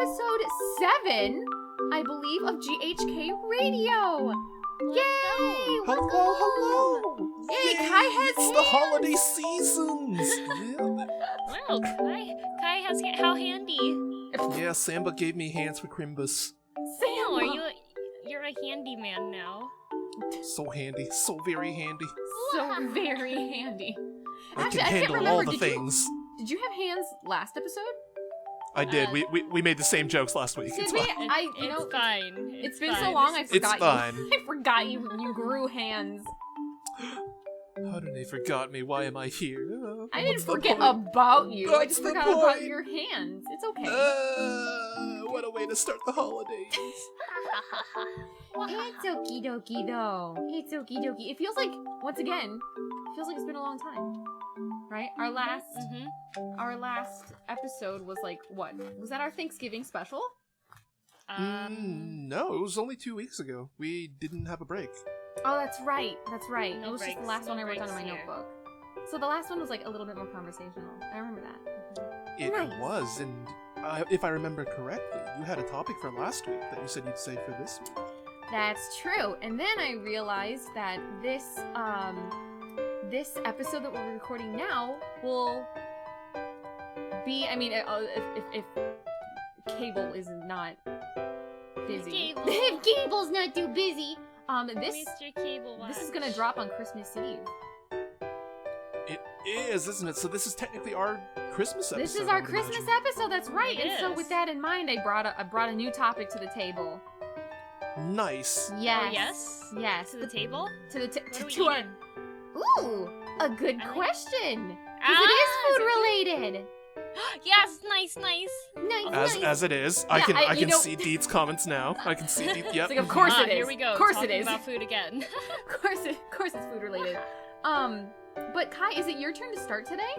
episode 7, I believe, of GHK Radio. Yay! Hello. Yay, Kai has It's the holiday seasons. Wow, Kai has how handy. Yeah, Samba gave me hands for Crimbus. Oh, you're a handyman now. So handy, so very handy. So very handy. I Actually, can I can't handle remember. all the things. Did you have hands last episode? I did. We made the same jokes last week. Did It's we? fine. It's fine. It's been fine. so long, I forgot It's fine. you. I forgot you grew hands. How did they forgot me? Why am I here? I didn't What's the forget point? about you. I That's just the forgot about point. your hands. It's okay. What a way to start the holidays. It's okie dokie though. It's okie dokie. It feels like, once again, it feels like it's been a long time. Right? Our last episode was like, what? Was that our Thanksgiving special? No, it was only 2 weeks ago. We didn't have a break. Oh, that's right. That's right. No it was just the breaks, last no one I wrote down in my breaks here. notebook. So the last one was like a little bit more conversational. I remember that. It Nice. was, and if I remember correctly, you had a topic for last week that you said you'd save for this week. That's true. And then I realized that this episode that we're recording now will be, I mean, if Cable is not busy. Cable. If Cable's not too busy, Mr. Cable this is Watch. gonna drop on Christmas Eve. It is, isn't it? So this is technically our Christmas episode. This is I our would Christmas imagine. episode, that's right. It And so is. with that in mind, I brought a new topic to the table. Nice. Yes. Oh, yes? Yes. To the table? To the What are we to our eating? Ooh, a good I like- question. 'Cause Ah, it is food is it related. Yes, nice. Nice. As it is, Yeah, I you can know- see Deed's comments now. I can see Deed. Yep. It's like, of course it is. Here we go. Of course talking it is. about food again. Of course it's food related. But Kai, is it your turn to start today?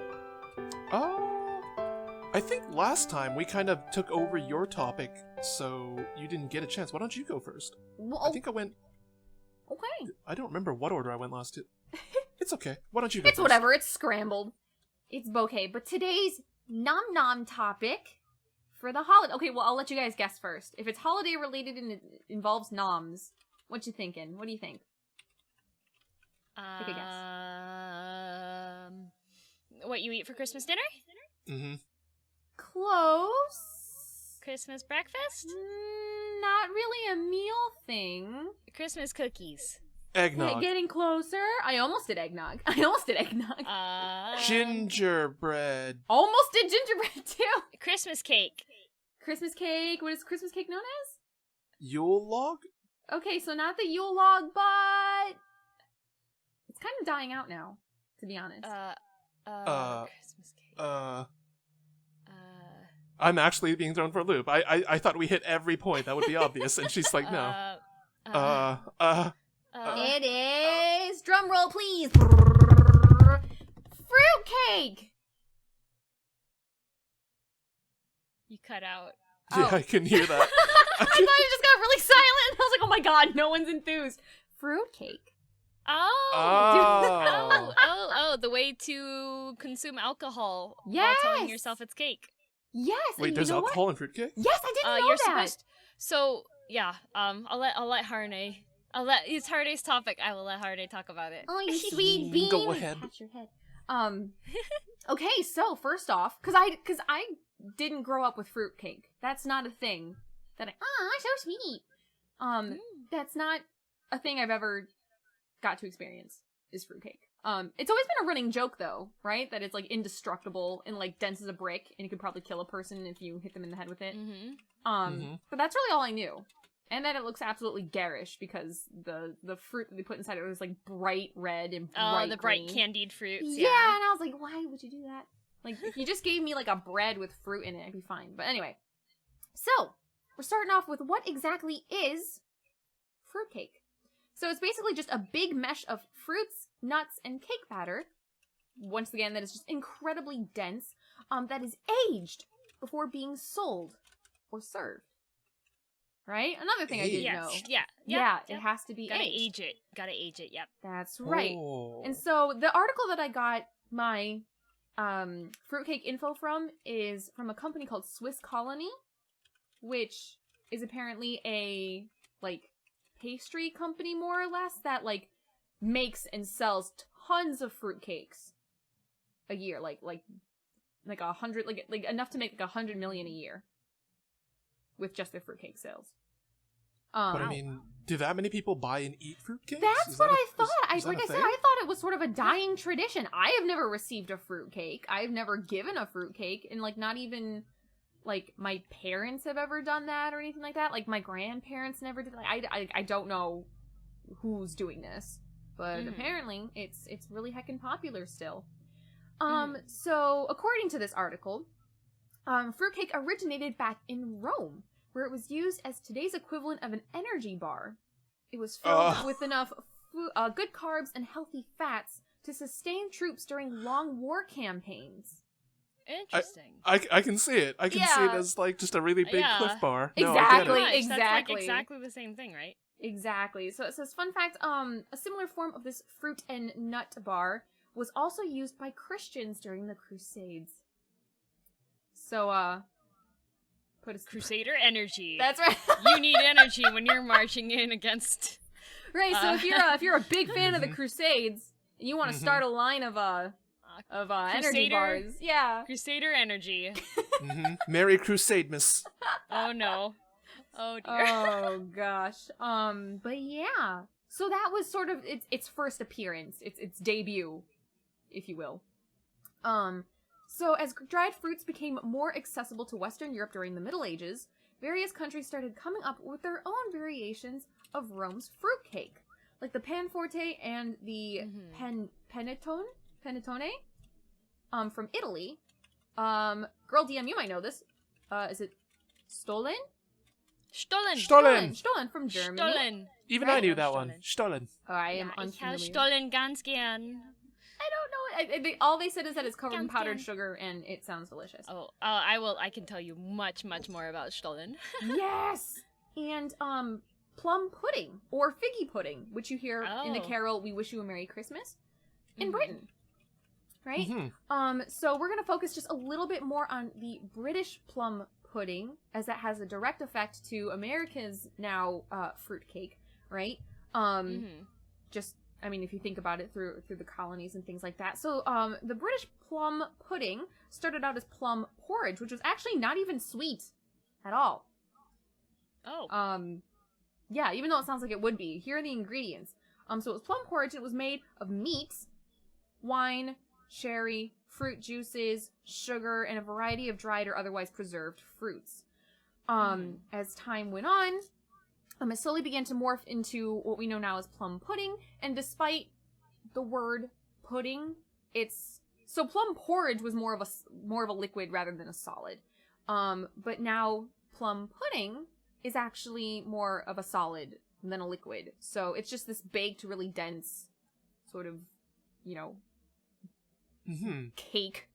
I think last time we kind of took over your topic, so you didn't get a chance. Why don't you go first? Well, I think I went. okay. I don't remember what order I went last to. It's okay. Why don't you go It's first? whatever. It's scrambled. It's bouquet. But today's nom nom topic for the holiday. Okay, well I'll let you guys guess first. If it's holiday related and it involves noms, what you thinking? What do you think? Take a guess. What you eat for Christmas dinner? Mm-hmm. Close. Christmas breakfast? Not really a meal thing. Christmas cookies. Eggnog. Getting closer. I almost did eggnog. Gingerbread. Almost did gingerbread too. Christmas cake. Christmas cake. What is Christmas cake known as? Yule log? Okay, so not the Yule log, but it's kind of dying out now, to be honest. Christmas cake. I'm actually being thrown for a loop. I thought we hit every point. That would be obvious. And she's like, no. It is, drum roll please, fruitcake. You cut out. Yeah, Oh. I can hear that. I thought you just got really silent. I was like, oh my god, no one's enthused. Fruitcake. Oh, the way to consume alcohol while telling Yes. yourself it's cake. Yes. Wait, and there's you know alcohol what? in fruitcake? Yes, I didn't know You're that. supposed. So yeah, I'll let Harney. It's Harney's topic. I will let Harney talk about it. Oh, you sweet bean. Go ahead. Pat your head. Okay, so first off, because I didn't grow up with fruitcake. That's not a thing. So sweet. That's not a thing I've ever got to experience. Is fruitcake. It's always been a running joke though, right? That it's like indestructible and like dense as a brick, and you could probably kill a person if you hit them in the head with it. But that's really all I knew. And then it looks absolutely garish because the fruit that they put inside it was like bright red and bright The bright green. candied fruits. Yeah, and I was like, why would you do that? Like, if you just gave me like a bread with fruit in it, I'd be fine. But anyway, so we're starting off with what exactly is fruitcake. So it's basically just a big mesh of fruits, nuts, and cake batter. Once again, that is just incredibly dense. That is aged before being sold or served. Right? Another thing I didn't know. Yeah. It has to be Gotta aged. age it. Gotta age it. Yep. That's right. Oh. And so the article that I got my fruitcake info from is from a company called Swiss Colony. which is apparently a, like, pastry company, more or less, that, like, makes and sells tons of fruitcakes a year. Like 100, like enough to make like 100 million a year with just their fruitcake sales. But I mean, do that many people buy and eat fruitcakes? That's what I thought. I is that a said, thing? I thought it was sort of a dying tradition. I have never received a fruitcake. I've never given a fruitcake, and like not even like my parents have ever done that or anything like that. Like my grandparents never did. Like I don't know who's doing this, but apparently it's really heckin' popular still. So according to this article, fruitcake originated back in Rome, where it was used as today's equivalent of an energy bar. It was filled with enough good carbs and healthy fats to sustain troops during long war campaigns. Interesting. I can see it. I can see it as like just a really big Cliff Bar. No, Exactly. That's like Exactly. exactly the same thing, right? Exactly. So it says, fun fact, a similar form of this fruit and nut bar was also used by Christians during the Crusades. So, put a Crusader energy. That's right. You need energy when you're marching in against. Right. So if you're a big fan of the Crusades and you want to start a line of energy bars, yeah. Crusader energy. Merry Crusade, miss. Oh no. Oh dear. Oh gosh. But yeah. So that was sort of its first appearance, its debut, if you will. So as dried fruits became more accessible to Western Europe during the Middle Ages, various countries started coming up with their own variations of Rome's fruitcake, like the panforte and the panettone, from Italy. Girl DM, you might know this. Is it Stollen? Stollen from Germany. Stollen. Even Right? I knew that one. Stollen. Oh, I am Ich habe unfamiliar. Stollen ganz gern. I don't know. All they said is that it's covered in Ganz powdered gern. sugar and it sounds delicious. I can tell you much more about Stollen. Yes! And, plum pudding, or figgy pudding, which you hear in the carol, We Wish You a Merry Christmas, in Britain. Right? So we're gonna focus just a little bit more on the British plum pudding, as that has a direct effect to America's now, fruitcake, right? Just, I mean, if you think about it through the colonies and things like that. So, the British plum pudding started out as plum porridge, which was actually not even sweet at all. Yeah, even though it sounds like it would be. Here are the ingredients. So it was plum porridge, and it was made of meat, wine, sherry, fruit juices, sugar, and a variety of dried or otherwise preserved fruits. As time went on, it slowly began to morph into what we know now as plum pudding, and despite the word pudding, so plum porridge was more of a liquid rather than a solid. But now plum pudding is actually more of a solid than a liquid. So it's just this baked, really dense sort of, cake,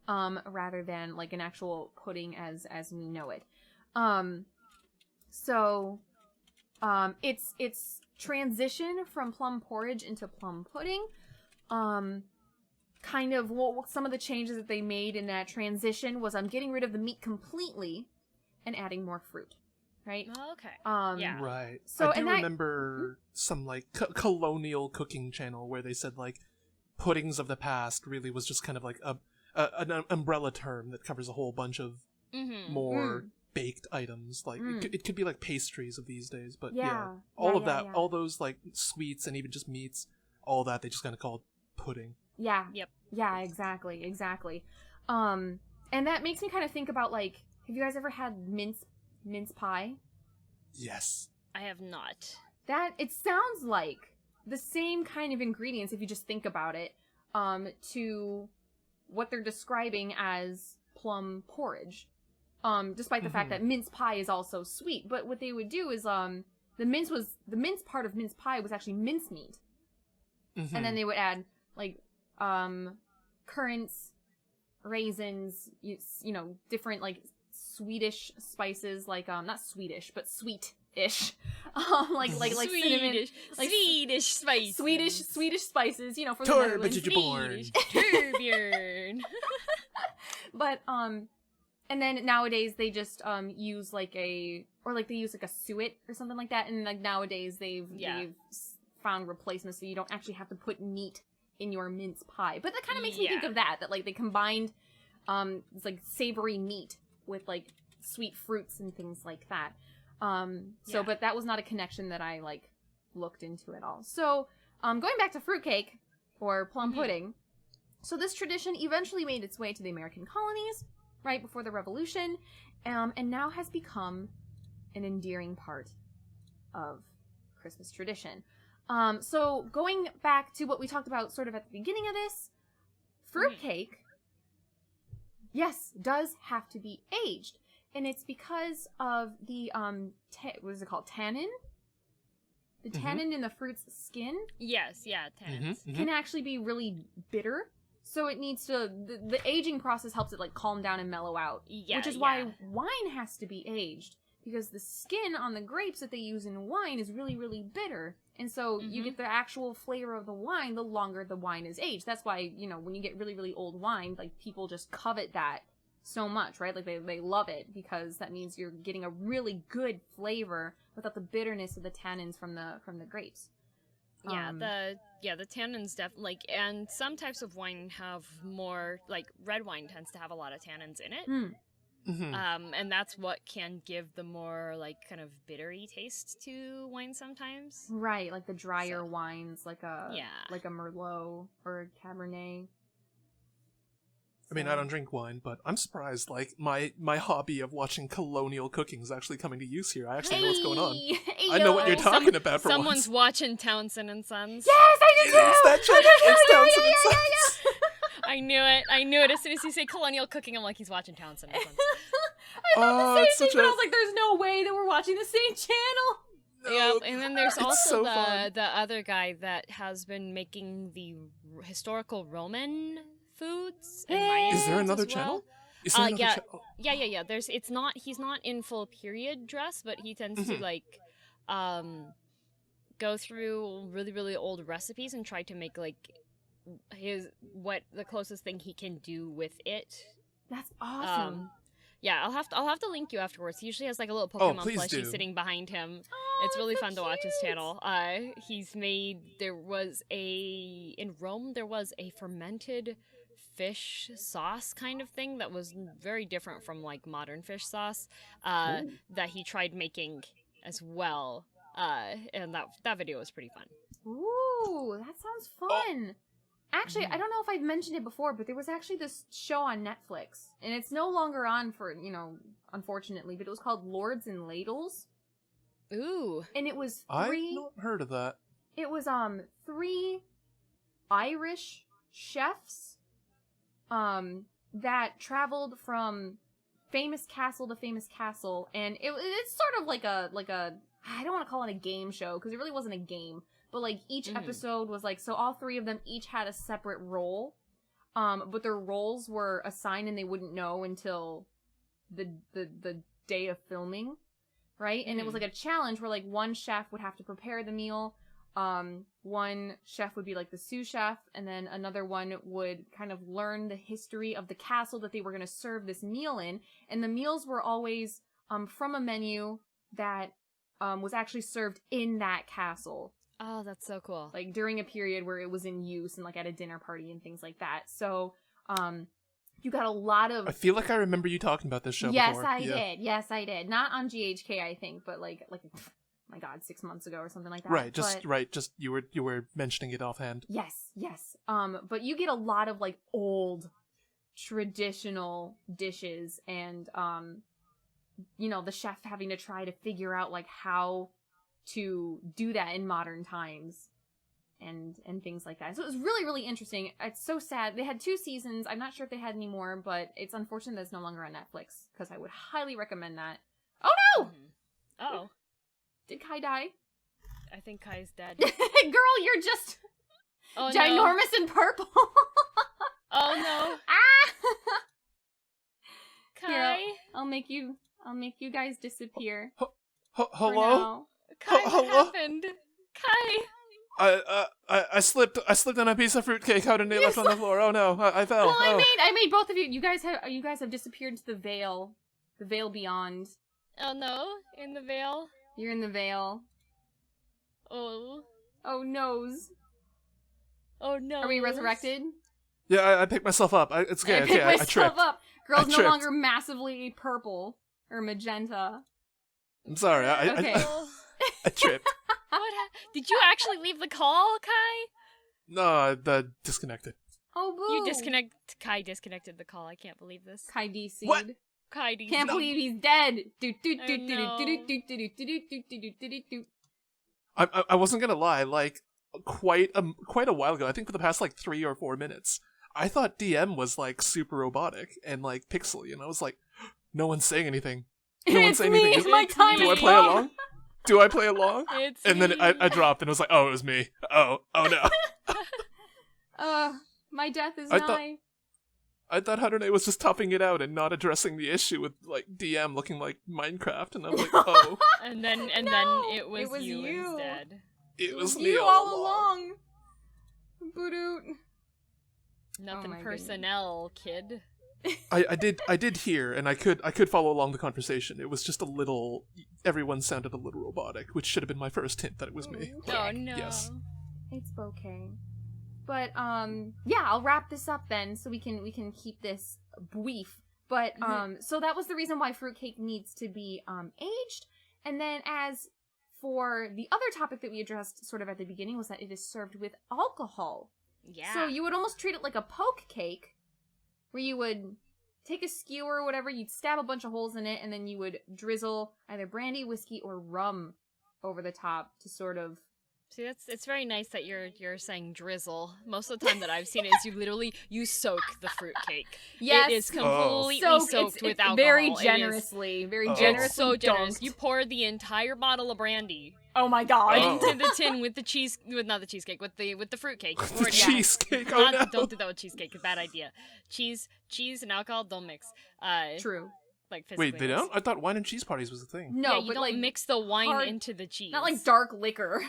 rather than like an actual pudding as we know it. Its transition from plum porridge into plum pudding, kind of some of the changes that they made in that transition was getting rid of the meat completely and adding more fruit, right? Okay. Yeah. Right. So, I do remember some like colonial cooking channel where they said like puddings of the past really was just kind of like an umbrella term that covers a whole bunch of more baked items. Like it could be like pastries of these days, but all those like sweets and even just meats, all that they just kind of called pudding. Yeah. Yep. Yeah, exactly. And that makes me kind of think about like, have you guys ever had mince pie? Yes. I have not. It sounds like the same kind of ingredients, if you just think about it, to what they're describing as plum porridge. Despite the fact that mince pie is also sweet. But what they would do is, the mince part of mince pie was actually mincemeat. And then they would add, like, currants, raisins, different, like, Swedish spices, like, not Swedish, but sweet-ish. like cinnamon. Like, Swedish spices. Swedish spices, from the Netherlands. Torbjörn. Torbjörn. But, And then nowadays they just use like a suet or something like that. And like nowadays they've found replacements so you don't actually have to put meat in your mince pie. But that kind of makes me think of that like they combined it's like savory meat with like sweet fruits and things like that. But that was not a connection that I like looked into at all. So going back to fruitcake or plum pudding. So this tradition eventually made its way to the American colonies right before the Revolution, and now has become an endearing part of Christmas tradition. So going back to what we talked about sort of at the beginning of this, fruitcake, yes, does have to be aged. And it's because of the, what is it called, tannin? The tannin in the fruit's skin? Yes, yeah, tannins. Can actually be really bitter. So it needs to, the aging process helps it like calm down and mellow out. Yeah, which is why wine has to be aged. Because the skin on the grapes that they use in wine is really, really bitter. And so you get the actual flavor of the wine the longer the wine is aged. That's why, you know, when you get really, really old wine, like people just covet that so much, right? Like they love it because that means you're getting a really good flavor without the bitterness of the tannins from the grapes. Yeah, the tannins definitely, and some types of wine have more, like red wine tends to have a lot of tannins in it. And that's what can give the more like kind of bittery taste to wine sometimes. Right, like the drier wines, like a Merlot or a Cabernet. I mean, I don't drink wine, but I'm surprised. Like my hobby of watching colonial cooking is actually coming to use here. I actually know what's going on. I know what you're talking about. For someone's watching Townsend and Sons. Yes, I do too. Is that true? It's Townsend and Sons. I knew it. As soon as you say colonial cooking, I'm like, he's watching Townsend and Sons. I thought the same thing, but I was like, there's no way that we're watching the same channel. Yep, and then there's also the other guy that has been making the historical Roman foods. And is there another channel? Is there another channel? Yeah. He's not in full period dress, but he tends to like go through really, really old recipes and try to make like the closest thing he can do with it. That's awesome. Yeah, I'll have to link you afterwards. He usually has like a little Pokemon plushie sitting behind him. It's really fun to watch his channel. In Rome there was a fermented fish sauce kind of thing that was very different from like modern fish sauce that he tried making as well. And that video was pretty fun. Ooh, that sounds fun. Actually, I don't know if I've mentioned it before, but there was actually this show on Netflix, and it's no longer on for, unfortunately, but it was called Lords and Ladles. Ooh. And it was I've not heard of that. It was 3 Irish chefs that traveled from famous castle to famous castle, and it's sort of like a I don't want to call it a game show because it really wasn't a game. But, like, each episode was, like, so all 3 of them each had a separate role. But their roles were assigned and they wouldn't know until the day of filming, right? And it was, like, a challenge where, like, one chef would have to prepare the meal. One chef would be, like, the sous chef. And then another one would kind of learn the history of the castle that they were going to serve this meal in. And the meals were always from a menu that was actually served in that castle. Oh, that's so cool. Like, during a period where it was in use and, like, at a dinner party and things like that. So, you got a lot of... I feel like I remember you talking about this show before. Yes, I did. Not on GHK, I think, but, like, oh my God, 6 months ago or something like that. Right, just you were mentioning it offhand. Yes. But you get a lot of, like, old, traditional dishes and, the chef having to try to figure out, like, how to do that in modern times and things like that. So it was really, really interesting. It's so sad. They had 2 seasons. I'm not sure if they had any more, but it's unfortunate that it's no longer on Netflix because I would highly recommend that. Oh no! Oh. Did Kai die? I think Kai's dead. Girl, you're just ginormous and purple. Oh no. Kai. Here, I'll make you guys disappear. Hello? Kai, what happened? Kai! I slipped on a piece of fruitcake out and it left on the floor. Oh no, I fell. Well, oh. I made both of you. You guys have disappeared into the veil beyond. Oh no, in the veil. You're in the veil. Oh. Oh noes. Oh no. Are we resurrected? Yeah, I picked myself up. It's okay. I picked myself tripped. up. Girl's no tripped. longer massively purple or magenta. I'm sorry. Okay. I tripped. Did you actually leave the call, Kai? No, disconnected. Oh boo! Kai disconnected the call. I can't believe this. Kai DC'd. What? Kai DC'd. Can't believe he's dead. I wasn't gonna lie. Like quite a while ago. I think for the past like 3 or 4 minutes, I thought DM was like super robotic and like pixely, and I was like, no one's saying anything. No one's saying anything. It's my time. Do I play along? Do I play along? It's And me. then I dropped and it was like, oh, it was me. Oh no. My death is I thought- nigh. I thought Harune was just toughing it out and not addressing the issue with like DM looking like Minecraft, and I'm like, oh, And then No, it was you instead. it was you me all along. Boo-doot. Nothing my personnel, kid. I did hear, and I could follow along the conversation. It was just a little. Everyone sounded a little robotic, which should have been my first hint that it was me. Oh no. Yes. It's okay. But yeah, I'll wrap this up then so we can keep this brief. But so that was the reason why fruitcake needs to be aged. And then as for the other topic that we addressed sort of at the beginning was that it is served with alcohol. Yeah. So you would almost treat it like a poke cake, where you would take a skewer or whatever, you'd stab a bunch of holes in it, and then you would drizzle either brandy, whiskey, or rum over the top to sort of... See, it's very nice that you're saying drizzle. Most of the time that I've seen it is you soak the fruitcake. Yes. It is completely soaked with alcohol. Very generously. Very generously. It's so generous. dunked. You pour the entire bottle of brandy Oh my god. into the tin with the not the cheesecake, with the fruitcake. You pour The it- cheesecake. Oh no. Don't do that with cheesecake. Bad idea. Cheese and alcohol don't mix. True. Like physically. Wait, they don't? I thought wine and cheese parties was a thing. No, Yeah, you but don't like mix the wine hard- into the cheese. not like dark liquor.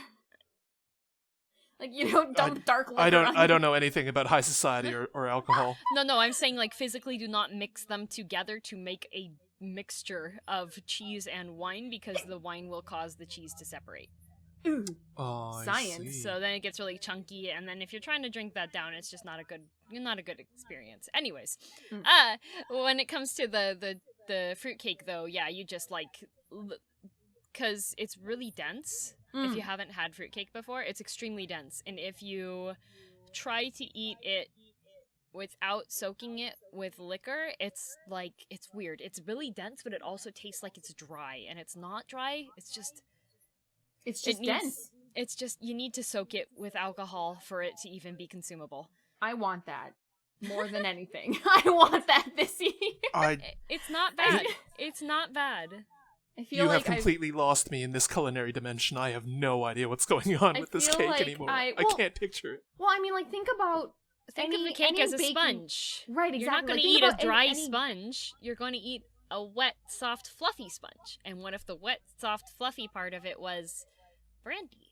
Like you don't dump dark liquor. I don't know anything about high society or alcohol. No, I'm saying like physically do not mix them together to make a mixture of cheese and wine, because the wine will cause the cheese to separate. Ooh. Oh, I Science. see. So then it gets really chunky, and then if you're trying to drink that down, it's just not a good experience. Anyways, when it comes to the fruitcake though, yeah, you just like, because it's really dense. If you haven't had fruitcake before, it's extremely dense, and if you try to eat it without soaking it with liquor, it's weird. It's really dense, but it also tastes like it's dry, and it's not dry. It's just dense. It's just, you need to soak it with alcohol for it to even be consumable. I want that more than anything. I want that this year. It's not bad. It's not bad. I feel You like have completely lost me in this culinary dimension. I have no idea what's going on I with this feel cake like anymore. I can't picture it. Well, I mean, like think about Think any, of the cake any as a baking... sponge. Right, exactly. You're not going Like, to think eat a about dry any... sponge. You're going to eat a wet, soft, fluffy sponge. And what if the wet, soft, fluffy part of it was brandy?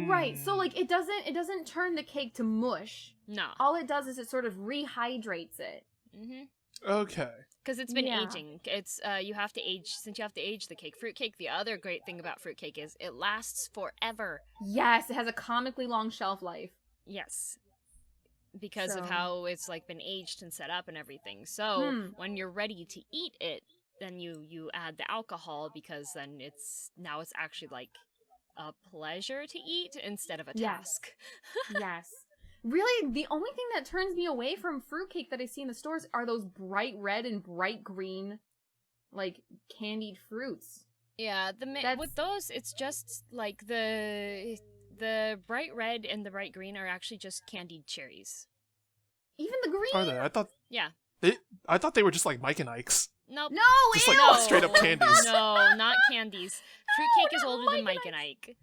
Right. So like it doesn't turn the cake to mush. No. All it does is it sort of rehydrates it. Okay. Because it's been Yeah. aging. It's you have to age the cake. Fruitcake, the other great thing about fruitcake is it lasts forever. Yes, it has a comically long shelf life. Yes. Because of So- how it's like been aged and set up and everything. So when you're ready to eat it, then you add the alcohol, because then it's actually like a pleasure to eat instead of a Yes. task. Yes. Really, the only thing that turns me away from fruitcake that I see in the stores are those bright red and bright green, like, candied fruits. Yeah, That's- with those, it's just like the bright red and the bright green are actually just candied cherries. Even the green? Are they? Yeah. I thought they were just like Mike and Ike's. Nope. No, Just ew! like No. straight up candies. No, not candies. Fruitcake is they're older than Mike Mike and Ike.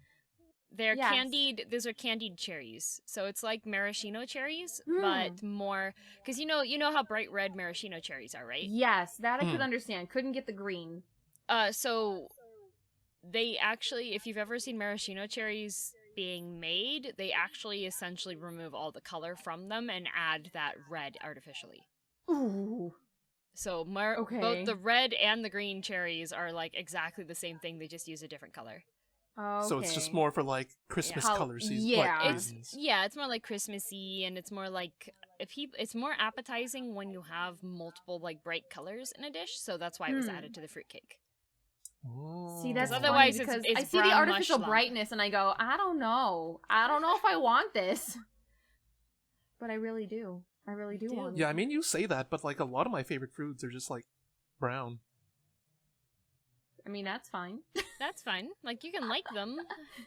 They're Yes. candied. Those are candied cherries. So it's like maraschino cherries, Hmm. but more, because you know how bright red maraschino cherries are, right? Yes, that I could understand. Couldn't get the green. So they actually, if you've ever seen maraschino cherries being made, they actually essentially remove all the color from them and add that red artificially. Ooh. So both the red and the green cherries are like exactly the same thing. They just use a different color. Okay. So it's just more for like Christmas color season. Yeah, like, it's more like Christmassy, and it's more like it's more appetizing when you have multiple like bright colors in a dish. So that's why it was added to the fruitcake. Oh. See, that's otherwise funny because it's I see the brown artificial mush brightness and I go, I don't know if I want this, but I really do. I really do want it. Yeah, I mean, you say that, but like a lot of my favorite foods are just like brown. I mean, that's fine. That's fine. Like, you can like them,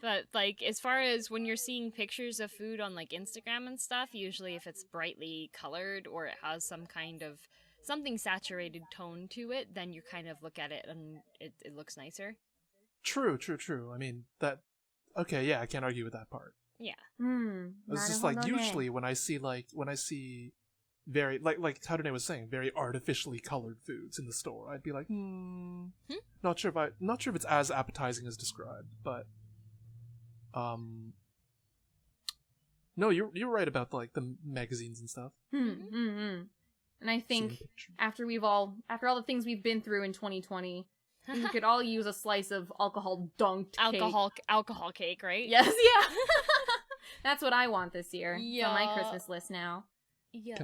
but like as far as when you're seeing pictures of food on like Instagram and stuff, usually if it's brightly colored or it has some kind of something saturated tone to it, then you kind of look at it and it looks nicer. True. I mean, okay, yeah, I can't argue with that part. Yeah. It's just like, usually when I see very, like Tadune was saying, very artificially colored foods in the store, I'd be like, not sure if it's as appetizing as described, but, no, you're right about like the magazines and stuff. And I think after all the things we've been through in 2020, we could all use a slice of alcohol dunked alcohol cake, right? Yes, yeah. That's what I want this year. Yeah. It's on my Christmas list now. Yeah.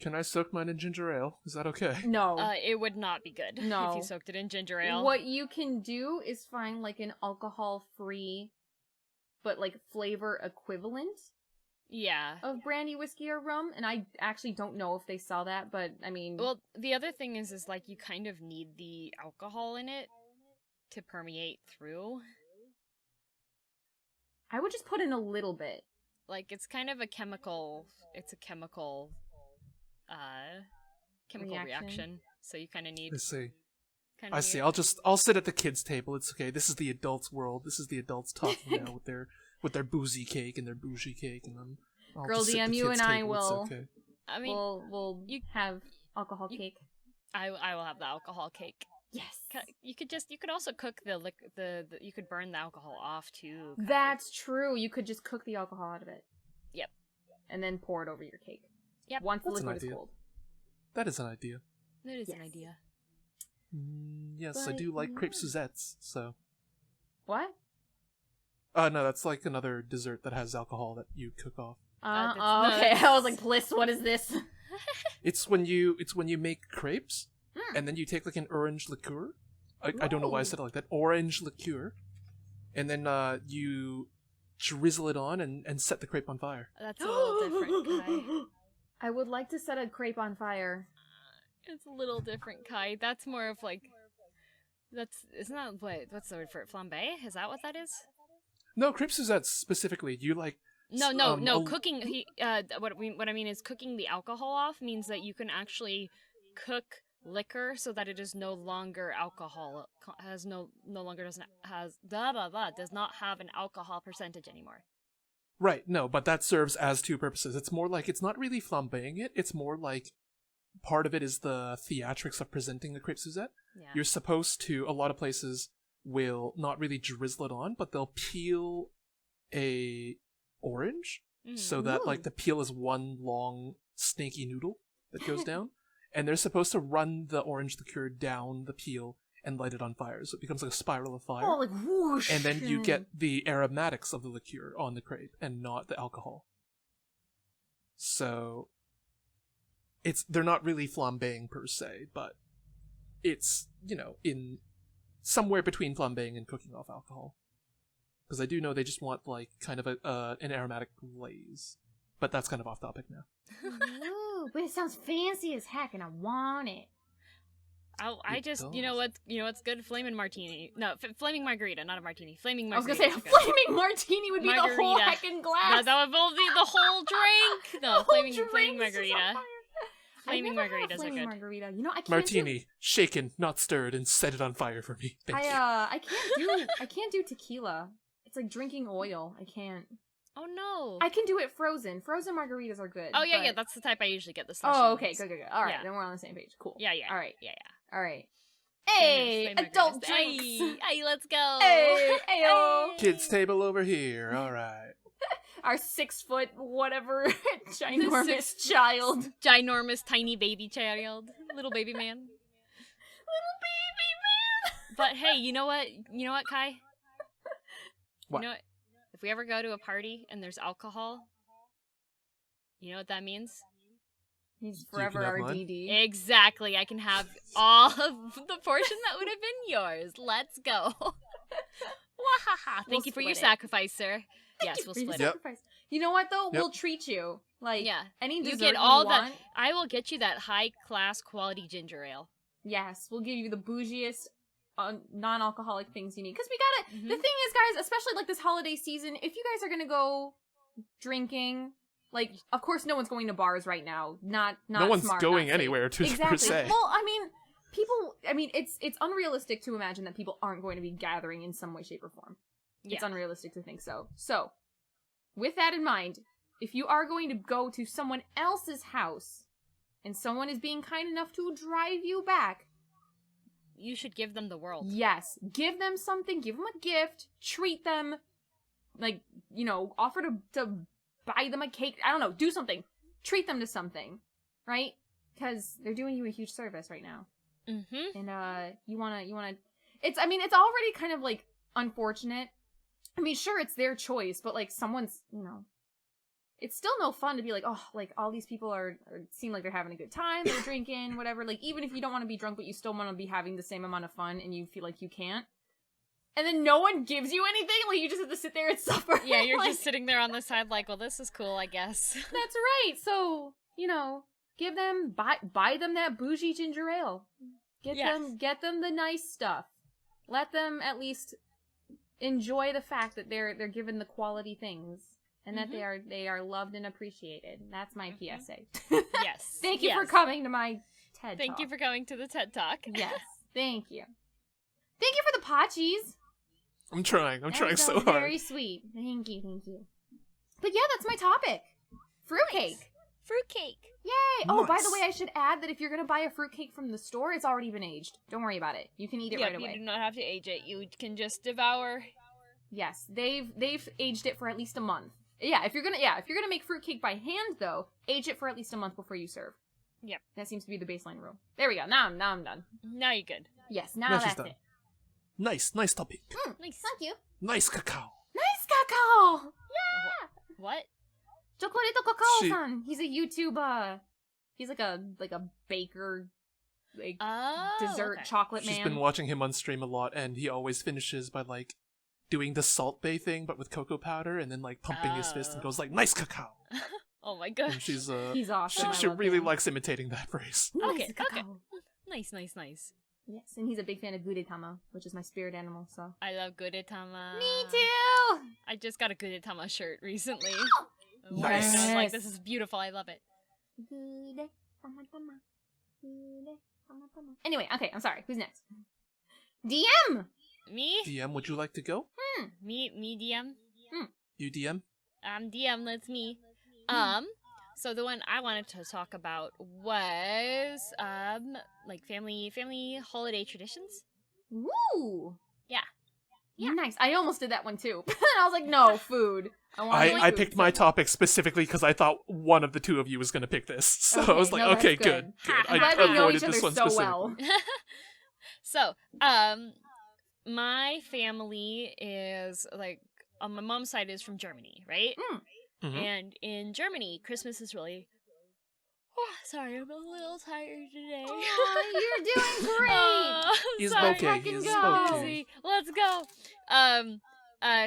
Can I soak mine in ginger ale? Is that okay? No. It would not be good if you soaked it in ginger ale. What you can do is find like an alcohol-free, but like flavor equivalent. Yeah. Of brandy, whiskey, or rum, and I actually don't know if they sell that, but I mean... Well, the other thing is like you kind of need the alcohol in it to permeate through. I would just put in a little bit. Like, it's kind of a chemical reaction. So you kind of need... I see. I'll sit at the kids' table. It's okay. This is the adults' world. This is the adults talking now with their boozy cake and their bougie cake, and then Girl DM, you and I will. Okay. I mean, we'll have alcohol cake. I will have the alcohol cake. Yes. You could also cook you could burn the alcohol off too. That's true. You could just cook the alcohol out of it. Yep. And then pour it over your cake. Yep. Once the liquid is cold. That is an idea. That is an idea. Yes, but I do like crepe Suzettes, so... What? No, that's like another dessert that has alcohol that you cook off. Okay. I was like, Bliss, what is this? It's when you make crepes, and then you take like an orange liqueur. I don't know why I said it like that. Orange liqueur. And then you drizzle it on and set the crepe on fire. That's a little different, Kai. I would like to set a crepe on fire. It's a little different, Kai. That's more of like... Isn't that what's the word for it? Flambe? Is that what that is? No, crepe Suzettes specifically. You like... No. Cooking... what I mean is cooking the alcohol off means that you can actually cook liquor so that it is no longer alcohol... does not have an alcohol percentage anymore. Right, no, but that serves as two purposes. It's more like... It's not really flambeing it. It's more like... Part of it is the theatrics of presenting the crepe Suzette. Yeah. You're supposed to... A lot of places will not really drizzle it on, but they'll peel a orange so that like the peel is one long snaky noodle that goes down, and they're supposed to run the orange liqueur down the peel and light it on fire, so it becomes like a spiral of fire. Oh, like whoosh! And then you get the aromatics of the liqueur on the crepe and not the alcohol. So they're not really flambeing per se, but it's, in somewhere between flambeing and cooking off alcohol. Because I do know they just want, like, kind of an aromatic glaze. But that's kind of off topic now. Ooh, but it sounds fancy as heck, and I want it. You know what's good? Flaming martini. No, flaming margarita, not a martini. Flaming margarita. I was gonna say, flaming martini would be the whole heckin' glass. No, that would be the whole drink. No, flaming margarita. Flaming margaritas are good. Margarita. I can't Martini, shaken, not stirred, and set it on fire for me. Thank you. I can't do tequila. It's like drinking oil. I can't. Oh no. I can do it frozen. Frozen margaritas are good. Oh yeah, that's the type I usually get. The slushy okay, ones. good. All right, then we're on the same page. Cool. Yeah. All right. Yeah. All right. Hey, my adult goodness. drinks. Hey, let's go. Hey, ayo. Kids table over here. All right. Our 6 foot whatever ginormous child. Ginormous tiny baby child. Little baby man. Little baby man. But hey, you know what? You know what, Kai? What? You know what? If we ever go to a party and there's alcohol, you know what that means? He's You can forever have our mine. DD. Exactly. I can have all of the portion that would have been yours. Let's go. Wahaha. Thank you for your split it. sacrifice, sir. Yes, we'll split it. Yep. Sacrifice. You know what though? Yep. We'll treat you like Yeah. any You dessert get all you that. want. I will get you that high class quality ginger ale. Yes, we'll give you the bougiest non-alcoholic things you need. Because we gotta. Mhm. The thing is, guys, especially like this holiday season, if you guys are gonna go drinking, like, of course, no one's going to bars right now. Not No one's smart, going not safe. anywhere to Exactly. per se. Well, I mean, people. I mean, it's unrealistic to imagine that people aren't going to be gathering in some way, shape, or form. It's Yeah. unrealistic to think so. So, with that in mind, if you are going to go to someone else's house and someone is being kind enough to drive you back, You should give them the world. yes, give them something, give them a gift, treat them, like, you know, offer to buy them a cake. I don't know, do something. Treat them to something, right? Because they're doing you a huge service right now. Mm-hmm. And, you wanna, it's already kind of, like, unfortunate. I mean, sure, it's their choice, but, like, someone's, you know, it's still no fun to be like, oh, like, all these people seem like they're having a good time, they're drinking, whatever. Like, even if you don't want to be drunk, but you still want to be having the same amount of fun, and you feel like you can't. And then no one gives you anything, like, you just have to sit there and suffer. Yeah, you're Like, just sitting there on the side like, well, this is cool, I guess. That's right, so, you know, give them, buy them that bougie ginger ale. Get them the nice stuff. Let them at least enjoy the fact that they're given the quality things and that they are loved and appreciated. That's my PSA. Yes. Thank you for Yes. coming to my TED Thank Talk. you for coming to the TED Talk. Yes, thank you. Thank you for the Pachis. I'm trying That so was hard. Very sweet. Thank you. But yeah, that's my topic. Fruitcake. Fruitcake. Yay! Oh, by the Nice. way, I should add that if you're gonna buy a fruitcake from the store, it's already been aged. Don't worry about it. You can eat it right You away. do not have to age it. You can just devour. Yes, they've aged it for at least a month. Yeah, if you're gonna make fruitcake by hand though, age it for at least a month before you serve. Yep. That seems to be the baseline rule. There we go. Now I'm done. Now you're good. Yes, now Now she's that's done. it. Nice topic. Nice. Thank you. Nice cacao. Nice cacao. Yeah. What? Chocolito Cacao-san. He's a YouTuber. He's like a baker, like Oh. dessert okay. chocolate She's man. been watching him on stream a lot, and he always finishes by like doing the Salt Bay thing, but with cocoa powder, and then like pumping his fist and Oh. goes like, "Nice cacao." Oh my And gosh. she's He's awesome. I she love really him. likes imitating that phrase. Nice Okay, cacao. Nice. Yes, and he's a big fan of Gudetama, which is my spirit animal, so. I love Gudetama. Me too! I just got a Gudetama shirt recently. Nice. And I was like, this is beautiful. I love it. Anyway, okay, I'm sorry. Who's next? DM! Me? DM, would you like to go? Me DM? You DM? DM, that's me. So the one I wanted to talk about was, like family holiday traditions. Woo! Yeah. Nice. I almost did that one too. I was like, no, food. I picked my topic specifically because I thought one of the two of you was going to pick this. So I was like, no, that's okay, good. good. I'm I glad we know avoided each other this one so specifically. well. So, my family is like, on my mom's side is from Germany, right? Mhm. And in Germany, Christmas is really... Oh, sorry, I'm a little tired today. Aw, you're doing great! He's sorry. okay. Fucking He's go. okay. Easy. Let's go.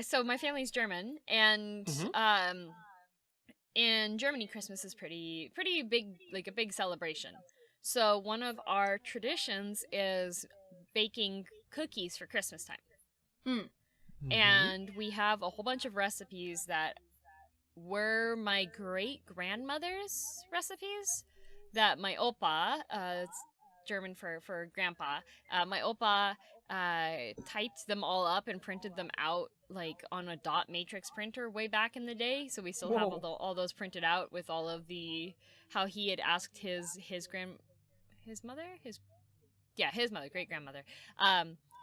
So my family's German, and in Germany, Christmas is pretty big, like a big celebration. So one of our traditions is baking cookies for Christmas time. Mhm. And we have a whole bunch of recipes that were my great-grandmother's recipes that my Opa, it's German for grandpa, my Opa typed them all up and printed them out like on a dot matrix printer way back in the day. So we still have all those printed out with all of the, how he had asked his his mother, great-grandmother,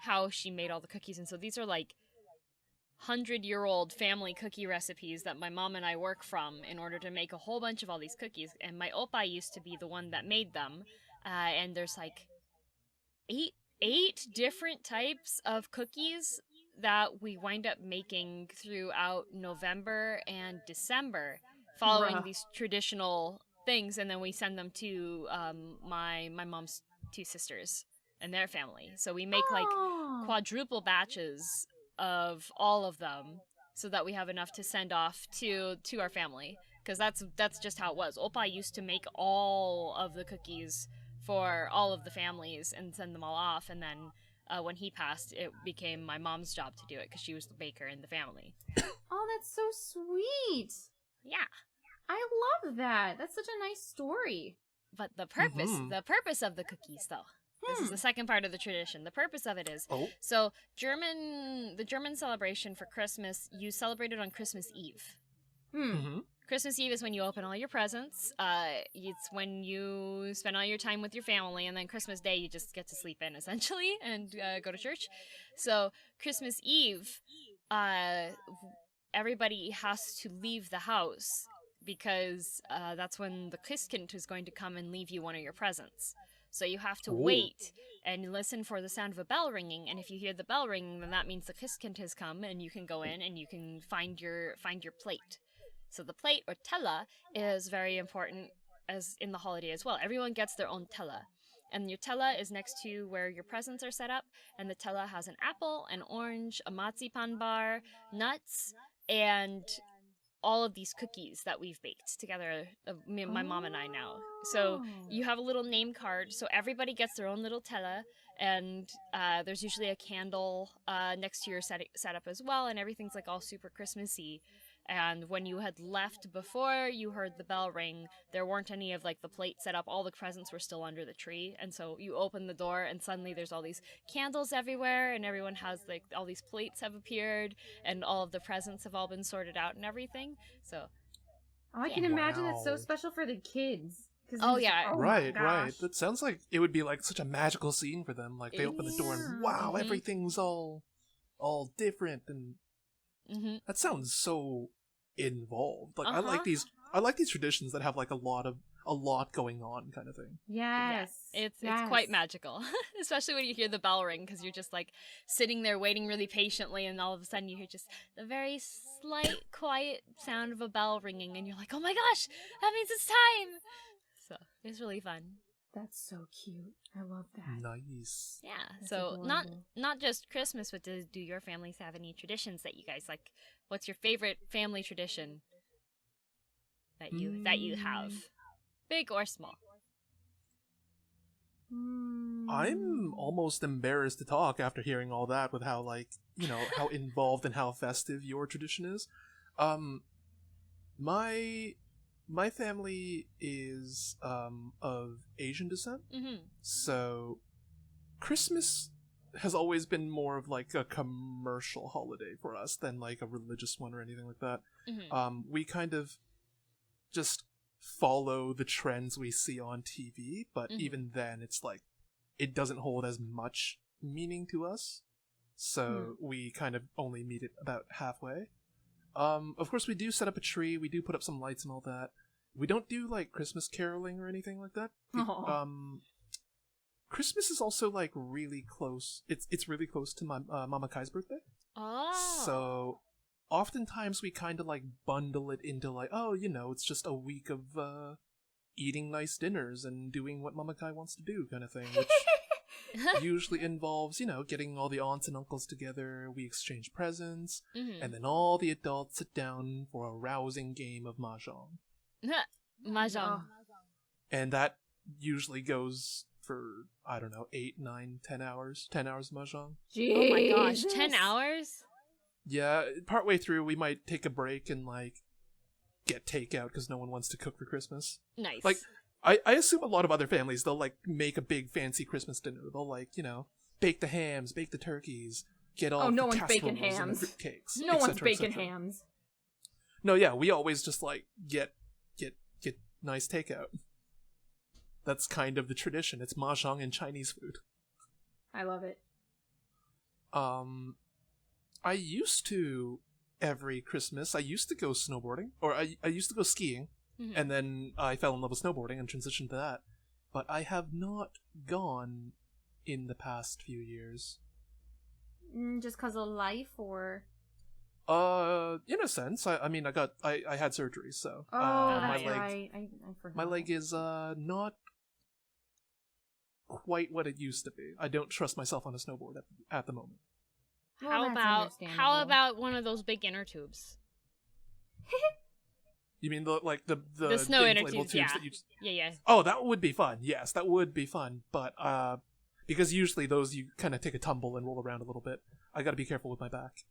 how she made all the cookies. And so these are like 100-year-old family cookie recipes that my mom and I work from in order to make a whole bunch of all these cookies. And my oppa used to be the one that made them. And there's like eight different types of cookies that we wind up making throughout November and December, following these traditional things, and then we send them to my mom's 2 sisters and their family. So we make like quadruple batches of all of them so that we have enough to send off to our family, because that's just how it was. Oppa used to make all of the cookies for all of the families and send them all off, and then when he passed, it became my mom's job to do it because she was the baker in the family. Oh, that's so sweet. Yeah. I love that. That's such a nice story. But the purpose of the cookies, though. This is the second part of the tradition. The purpose of it is, so the German celebration for Christmas, you celebrate it on Christmas Eve. Christmas Eve is when you open all your presents. It's when you spend all your time with your family, and then Christmas Day you just get to sleep in, essentially, and go to church. So Christmas Eve, everybody has to leave the house because that's when the Christkind is going to come and leave you one of your presents. So you have to wait and listen for the sound of a bell ringing, and if you hear the bell ringing, then that means the Christkind has come, and you can go in and you can find your plate. So the plate, or tella, is very important as in the holiday as well. Everyone gets their own tella. And your tella is next to where your presents are set up, and the tella has an apple, an orange, a marzipan bar, nuts, and all of these cookies that we've baked together, my mom and I now. So you have a little name card, so everybody gets their own little tella, and there's usually a candle next to your setup as well, and everything's like all super Christmassy. And when you had left before you heard the bell ring, there weren't any of like the plate set up. All the presents were still under the tree. And so you open the door and suddenly there's all these candles everywhere, and everyone has like all these plates have appeared, and all of the presents have all been sorted out and everything. So I can imagine it's so special for the kids. Right. That sounds like it would be like such a magical scene for them. Like they open the door and wow, everything's all different, and that sounds so involved. Like I like these traditions that have like a lot going on, kind of thing. Yes. It's quite magical, especially when you hear the bell ring, because you're just like sitting there waiting really patiently, and all of a sudden you hear just the very slight quiet sound of a bell ringing, and you're like, oh my gosh, that means it's time. So it's really fun. That's so cute. I love that. Nice. Yeah. That's so adorable. not just Christmas, but do your families have any traditions that you guys like? What's your favorite family tradition that you have, big or small? I'm almost embarrassed to talk after hearing all that, with how like, you know, how involved and how festive your tradition is. My family is of Asian descent, so Christmas has always been more of like a commercial holiday for us than like a religious one or anything like that. We kind of just follow the trends we see on TV, but even then it's like it doesn't hold as much meaning to us, so we kind of only meet it about halfway. Of course we do set up a tree, we do put up some lights and all that. We don't do like Christmas caroling or anything like that. Christmas is also like really close. It's really close to my Mama Kai's birthday. So oftentimes we kind of like bundle it into like, oh, you know, it's just a week of eating nice dinners and doing what Mama Kai wants to do, kind of thing, which usually involves, you know, getting all the aunts and uncles together. We exchange presents, and then all the adults sit down for a rousing game of mahjong. Mahjong. And that usually goes for, I don't know, 8, 9, 10 hours. 10 hours of mahjong. Jeez. Oh my gosh, 10 hours? Yeah, partway through we might take a break and like get takeout because no one wants to cook for Christmas. Nice. Like, I assume a lot of other families, they'll like make a big fancy Christmas dinner. They'll like, you know, bake the hams, bake the turkeys, get all no the one's baking casseroles and hams. the fruitcakes. No one's baking hams. No, yeah, we always just like get nice takeout. That's kind of the tradition. It's mahjong and Chinese food. I love it. I used to, every Christmas, I used to go snowboarding, or I used to go skiing, and then I fell in love with snowboarding and transitioned to that. But I have not gone in the past few years. Just because of life, or? In a sense. I mean, I had surgery, so. Oh, my that's leg, right. I forgot. My leg is, not quite what it used to be. I don't trust myself on a snowboard at the moment. Well, how about one of those big inner tubes? You mean the snow inner inflatable tubes? that you... Yeah. Oh, that would be fun. Yes, that would be fun. But because usually those you kind of take a tumble and roll around a little bit. I got to be careful with my back.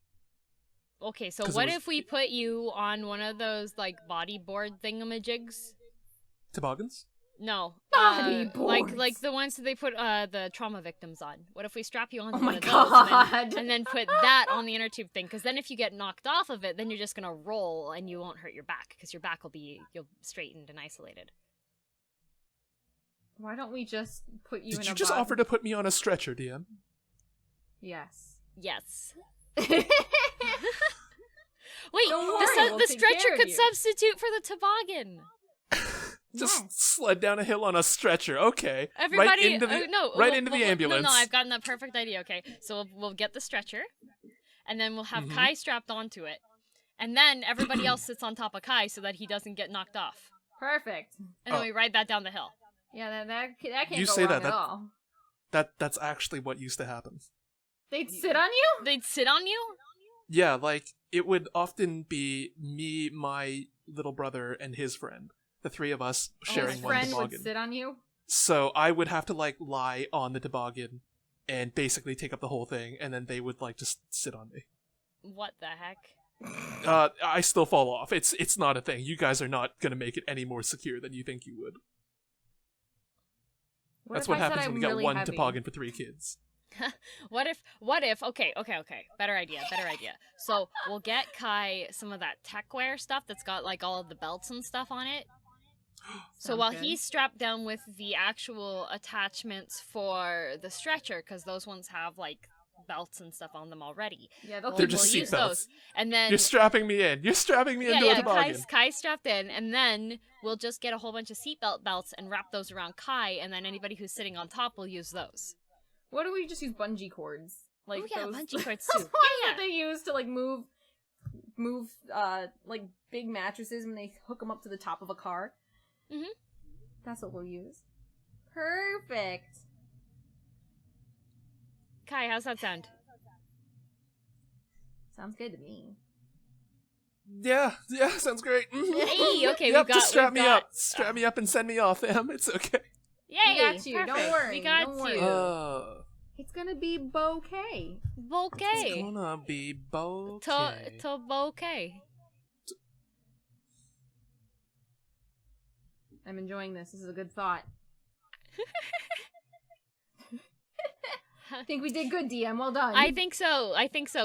Okay, so what if we put you on one of those like bodyboard thingamajigs? Toboggans? No, bodyboards. like the ones that they put the trauma victims on. What if we strap you on Oh one my of God. those and then put that on the inner tube thing? Because then if you get knocked off of it, then you're just gonna roll and you won't hurt your back because your back you'll straightened and isolated. Why don't we just put you in a Did you just offer to put me on a stretcher, DM? Yes. Yes. Don't Wait, worry, we'll the take stretcher care of could you. substitute for the toboggan. Just sled down a hill on a stretcher. Okay. Everybody, right into the ambulance. No, I've gotten that perfect idea. Okay, so we'll get the stretcher, and then we'll have Kai strapped onto it, and then everybody else sits on top of Kai so that he doesn't get knocked off. Perfect. And then we ride that down the hill. Yeah, that can't You go say wrong that, at all. That's actually what used to happen. They'd sit on you? They'd sit on you? Yeah, like, it would often be me, my little brother, and his friend. The three of us sharing His one friend toboggan. would sit on you? So I would have to, like, lie on the toboggan and basically take up the whole thing, and then they would, like, just sit on me. What the heck? I still fall off. It's not a thing. You guys are not gonna make it any more secure than you think you would. That's what happens when we got one toboggan for 3 kids. What if, okay, better idea. So we'll get Kai some of that techwear stuff that's got like all of the belts and stuff on it. So while he's strapped down with the actual attachments for the stretcher, because those ones have like belts and stuff on them already. Yeah, They're just seat use belts. those. And then You're strapping me in. You're strapping me into a toboggan. Kai's strapped in, and then we'll just get a whole bunch of seatbelt belts and wrap those around Kai, and then anybody who's sitting on top will use those. What do we just use bungee cords? Like those, bungee cords those too. ones that they use to like move like big mattresses when they hook them up to the top of a car. Mhm. That's what we'll use. Perfect. Kai, how's that sound? Sounds good to me. Yeah, sounds great. Hey, okay, yep, just strap me up. Strap me up and send me off, fam. It's okay. Yay! We got you. Perfect. Don't worry. We got Don't worry. you. It's gonna be bouquet. Bouquet. It's gonna be bouquet. To bouquet. I'm enjoying this. This is a good thought. I think we did good, DM. Well done. I think so.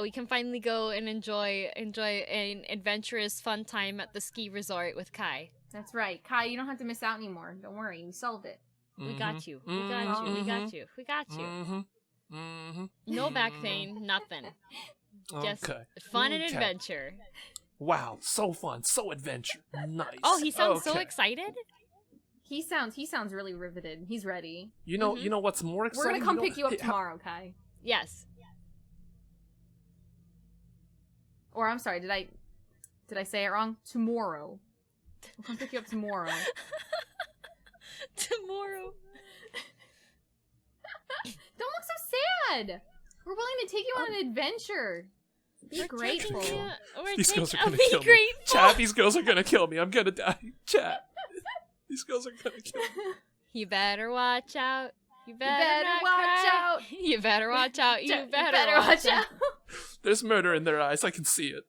We can finally go and enjoy an adventurous, fun time at the ski resort with Kai. That's right. Kai, you don't have to miss out anymore. Don't worry. We solved it. We got you. We got you. We got you. We got you. No back pain. Nothing. Just fun and adventure. Wow, so fun, so adventure. Nice. Oh, he sounds so excited. He sounds really riveted. He's ready. You know what's more exciting? We're gonna come pick you up tomorrow, Kai. Yes. Or I'm sorry, did I say it wrong? Tomorrow. We'll come pick you up tomorrow. Tomorrow. Don't look so sad. We're willing to take you on an adventure. Be grateful. These girls are gonna kill me. Chat, these girls are gonna kill me. I'm gonna die. Chat. These girls are gonna kill me. You better watch out. You better watch cry. out. You better watch out. You better watch out. There's murder in their eyes. I can see it.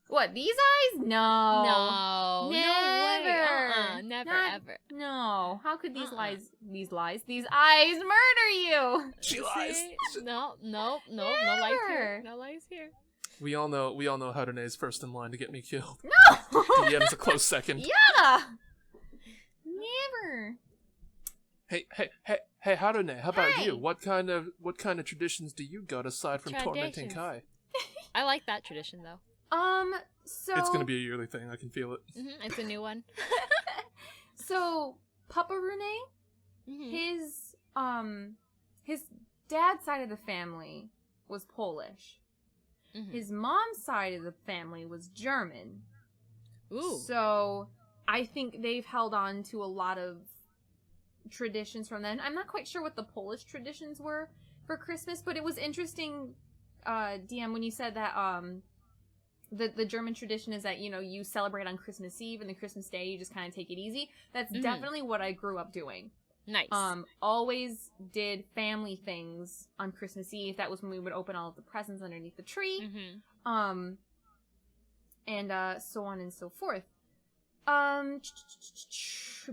What, these eyes? No. No. Never. Never, ever. No. How could these eyes murder you? She lies. No lies here. No lies here. We all know how Renee's first in line to get me killed. No. DM's a close second. Yeah. Never. Hey, Hey, Harune, how about Hi. you? What kind of traditions do you got aside from tormenting Traditions. Kai? I like that tradition though. So It's gonna be a yearly thing. I can feel it. It's a new one. So Papa Rune, Mm-hmm. his dad's side of the family was Polish. Mm-hmm. His mom's side of the family was German. Ooh. So I think they've held on to a lot of traditions from then. I'm not quite sure what the Polish traditions were for Christmas, but it was interesting, DM, when you said that the German tradition is that, you celebrate on Christmas Eve and the Christmas Day you just kind of take it easy. That's definitely what I grew up doing. Nice. Always did family things on Christmas Eve. That was when we would open all of the presents underneath the tree. Mm-hmm. And so on and so forth.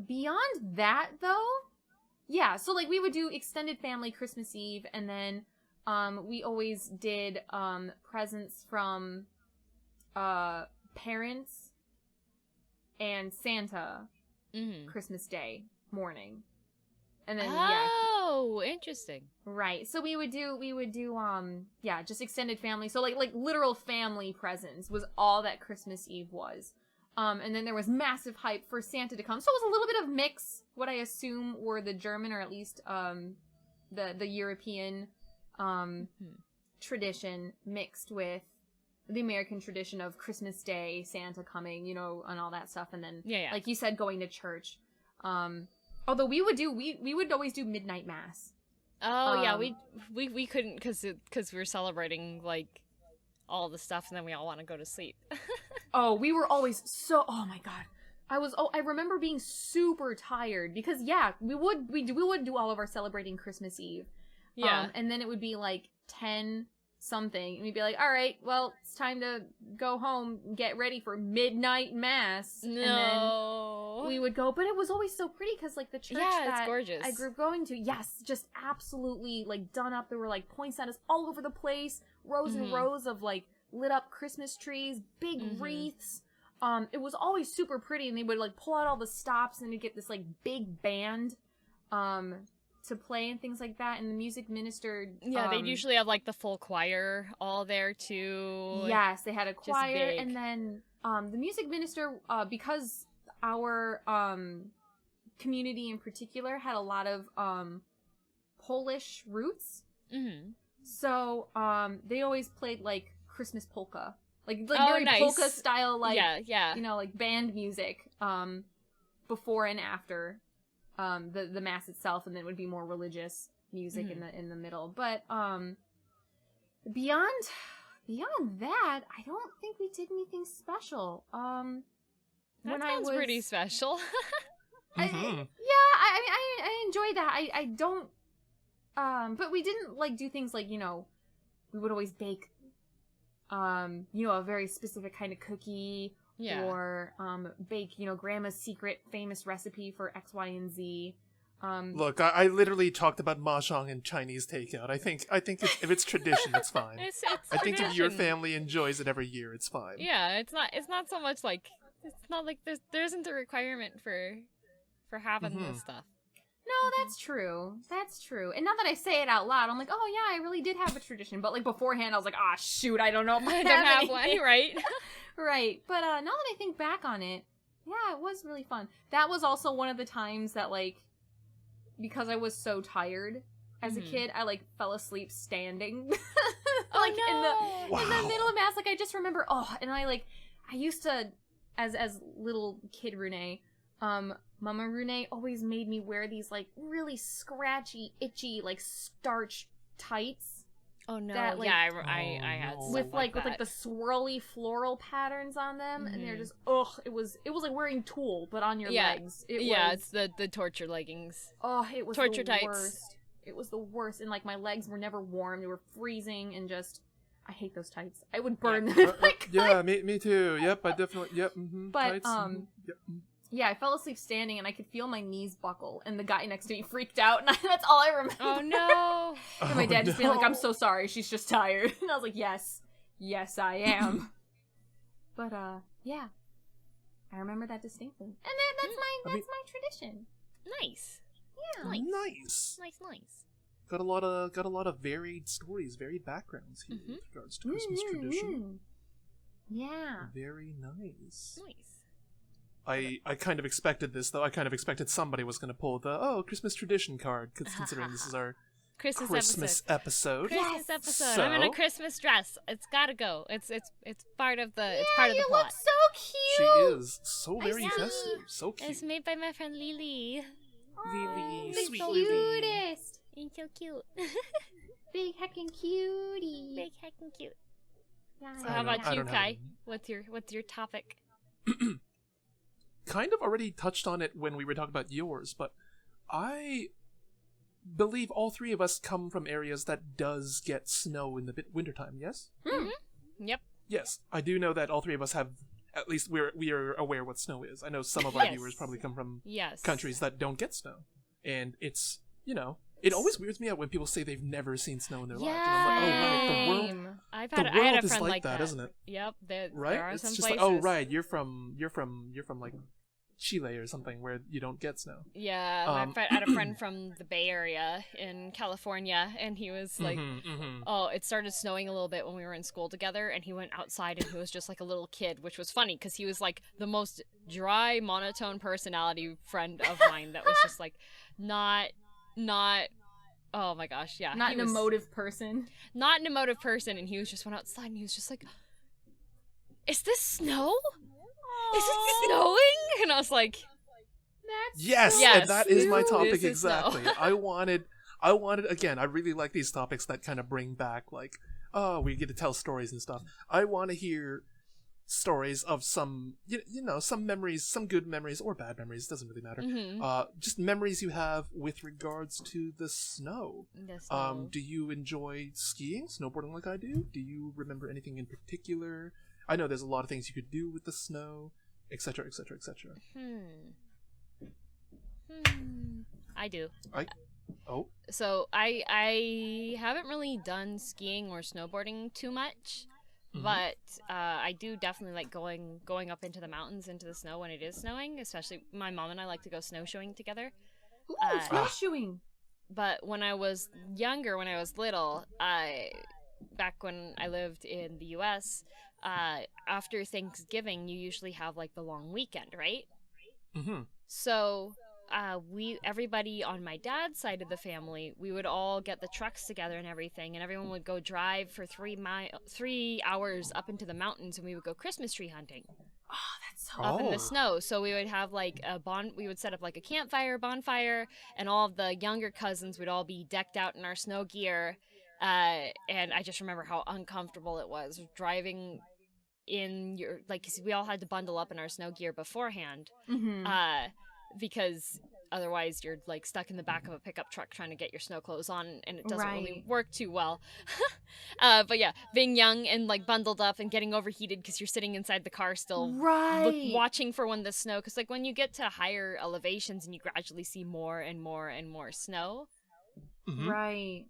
Beyond that, though, yeah, so, we would do extended family Christmas Eve, and then, we always did, presents from, parents and Santa Christmas Day morning. And then, interesting. Right. So we would do just extended family. So like literal family presents was all that Christmas Eve was. And then there was massive hype for Santa to come. So it was a little bit of mix, what I assume were the German or at least the European tradition mixed with the American tradition of Christmas Day, Santa coming, and all that stuff, and then like you said, going to church. Although we would always do midnight mass. Oh yeah, we couldn't because we were celebrating all the stuff, and then we all want to go to sleep. Oh, we were always oh my god. I remember being super tired because we would do all of our celebrating Christmas Eve. Yeah. And then it would be 10 something, and we'd be like, all right, well, it's time to go home, get ready for midnight mass. No. And then we would go, but it was always so pretty because the church it's that gorgeous. I grew up going to, just absolutely done up. There were poinsettias all over the place, rows and rows of lit up Christmas trees, big wreaths. It was always super pretty, and they would pull out all the stops, and you'd get this big band to play and things like that, and the music minister. Yeah, they'd usually have the full choir all there too. Yes, they had a choir, and then the music minister, because our community in particular had a lot of Polish roots. So they always played Christmas polka, very nice. polka style, yeah. Band music before and after the mass itself, and then it would be more religious music in the middle. But beyond that, I don't think we did anything special. That sounds pretty special. I enjoy that. I don't but we didn't do things we would always bake a very specific kind of cookie. Yeah. Or bake, grandma's secret famous recipe for X, Y, and Z. Look, I literally talked about mahjong and Chinese takeout. I think if it's tradition, it's fine. It's I think if your tradition. family enjoys it every year, it's fine. Yeah, it's not so much it's not there isn't a requirement for having this stuff. No, that's true. That's true. And now that I say it out loud, I'm like, oh yeah, I really did have a tradition. But beforehand, I was like, ah, shoot, I don't know if I don't have anything. one, right? Right. But now that I think back on it, yeah, it was really fun. That was also one of the times that because I was so tired as a kid, I fell asleep standing. In the middle of mass. I just remember, and I used to, as little kid Rune, Mama Rune always made me wear these really scratchy, itchy, starch tights. Oh no! That, I had with like with the swirly floral patterns on them, and they're just it was like wearing tulle but on your legs. It's the torture leggings. Oh, it was torture the tights. Worst. It was the worst, and my legs were never warm; they were freezing, and just I hate those tights. I would burn them. Yeah, me too. Yep, I definitely. Yep. But tights, yep. Yeah, I fell asleep standing, and I could feel my knees buckle, and the guy next to me freaked out, and that's all I remember. Oh, no! And my dad just being like, I'm so sorry, she's just tired. And I was like, yes, I am. But, yeah. I remember that distinctly. And that's my tradition. Nice. Yeah. Nice. Nice. Got a lot of varied stories, varied backgrounds here with regards to Christmas tradition. Yeah. Very nice. Nice. I kind of expected this, though. I kind of expected somebody was going to pull the Christmas tradition card, considering this is our Christmas episode. Christmas episode. So, I'm in a Christmas dress. It's gotta go. It's part of the it's Yeah, part of the you plot. look so cute. she is so very festive, so cute. It's made by my friend Lily. Lily, The sweet Lily. cutest. He's so cute. Big heckin' cutie. Big heckin' cute. Yeah. So how about I you, don't have Kai? any. What's your topic? Kind of already touched on it when we were talking about yours, but I believe all three of us come from areas that does get snow in the wintertime, yes? Yep. Yes, I do know that all three of us have, at least we are aware what snow is. I know some of our Yes. viewers probably come from Yes. countries that don't get snow. And it's, it always weirds me out when people say they've never seen snow in their lives. And I'm like, oh, right, the world, Same. I had the a world friend is like that, isn't it? Yep. There Right? are It's some just places. like, oh, right, you're from like Chile or something where you don't get snow. Yeah, I had a friend from the Bay Area in California, and he was like, oh, it started snowing a little bit when we were in school together, and he went outside and he was just like a little kid, which was funny because he was like the most dry, monotone personality friend of mine that was just like not, oh my gosh, yeah. Not an emotive person. Not an emotive person, and he was just went outside and he was just like, is this snow? Is it snowing? And I was like, That's Yes, Yes. and that is my This topic is exactly. snow. I wanted again, I really like these topics that kind of bring back like, oh, we get to tell stories and stuff. I want to hear stories of some some memories, some good memories or bad memories, doesn't really matter. Just memories you have with regards to the snow. the snow. Do you enjoy skiing, snowboarding like I do? Do you remember anything in particular? I know there's a lot of things you could do with the snow, etc., etc., etc. I do. Oh, So I haven't really done skiing or snowboarding too much, but I do definitely like going up into the mountains into the snow when it is snowing. Especially my mom and I like to go snowshoeing together. Ooh, snowshoeing. But when I was younger, when I was little, back when I lived in the U.S., after Thanksgiving, you usually have like the long weekend, right? So everybody on my dad's side of the family, we would all get the trucks together and everything, and everyone would go drive for 3 hours up into the mountains, and we would go Christmas tree hunting. Oh, that's so Up in the snow. So we would have like we would set up like a bonfire, and all of the younger cousins would all be decked out in our snow gear. And I just remember how uncomfortable it was driving in your, like, 'cause we all had to bundle up in our snow gear beforehand. Because otherwise you're like stuck in the back of a pickup truck trying to get your snow clothes on, and it doesn't really work too well. But yeah, being young and like bundled up and getting overheated because you're sitting inside the car still watching for when the snow, because like when you get to higher elevations and you gradually see more and more and more snow, right?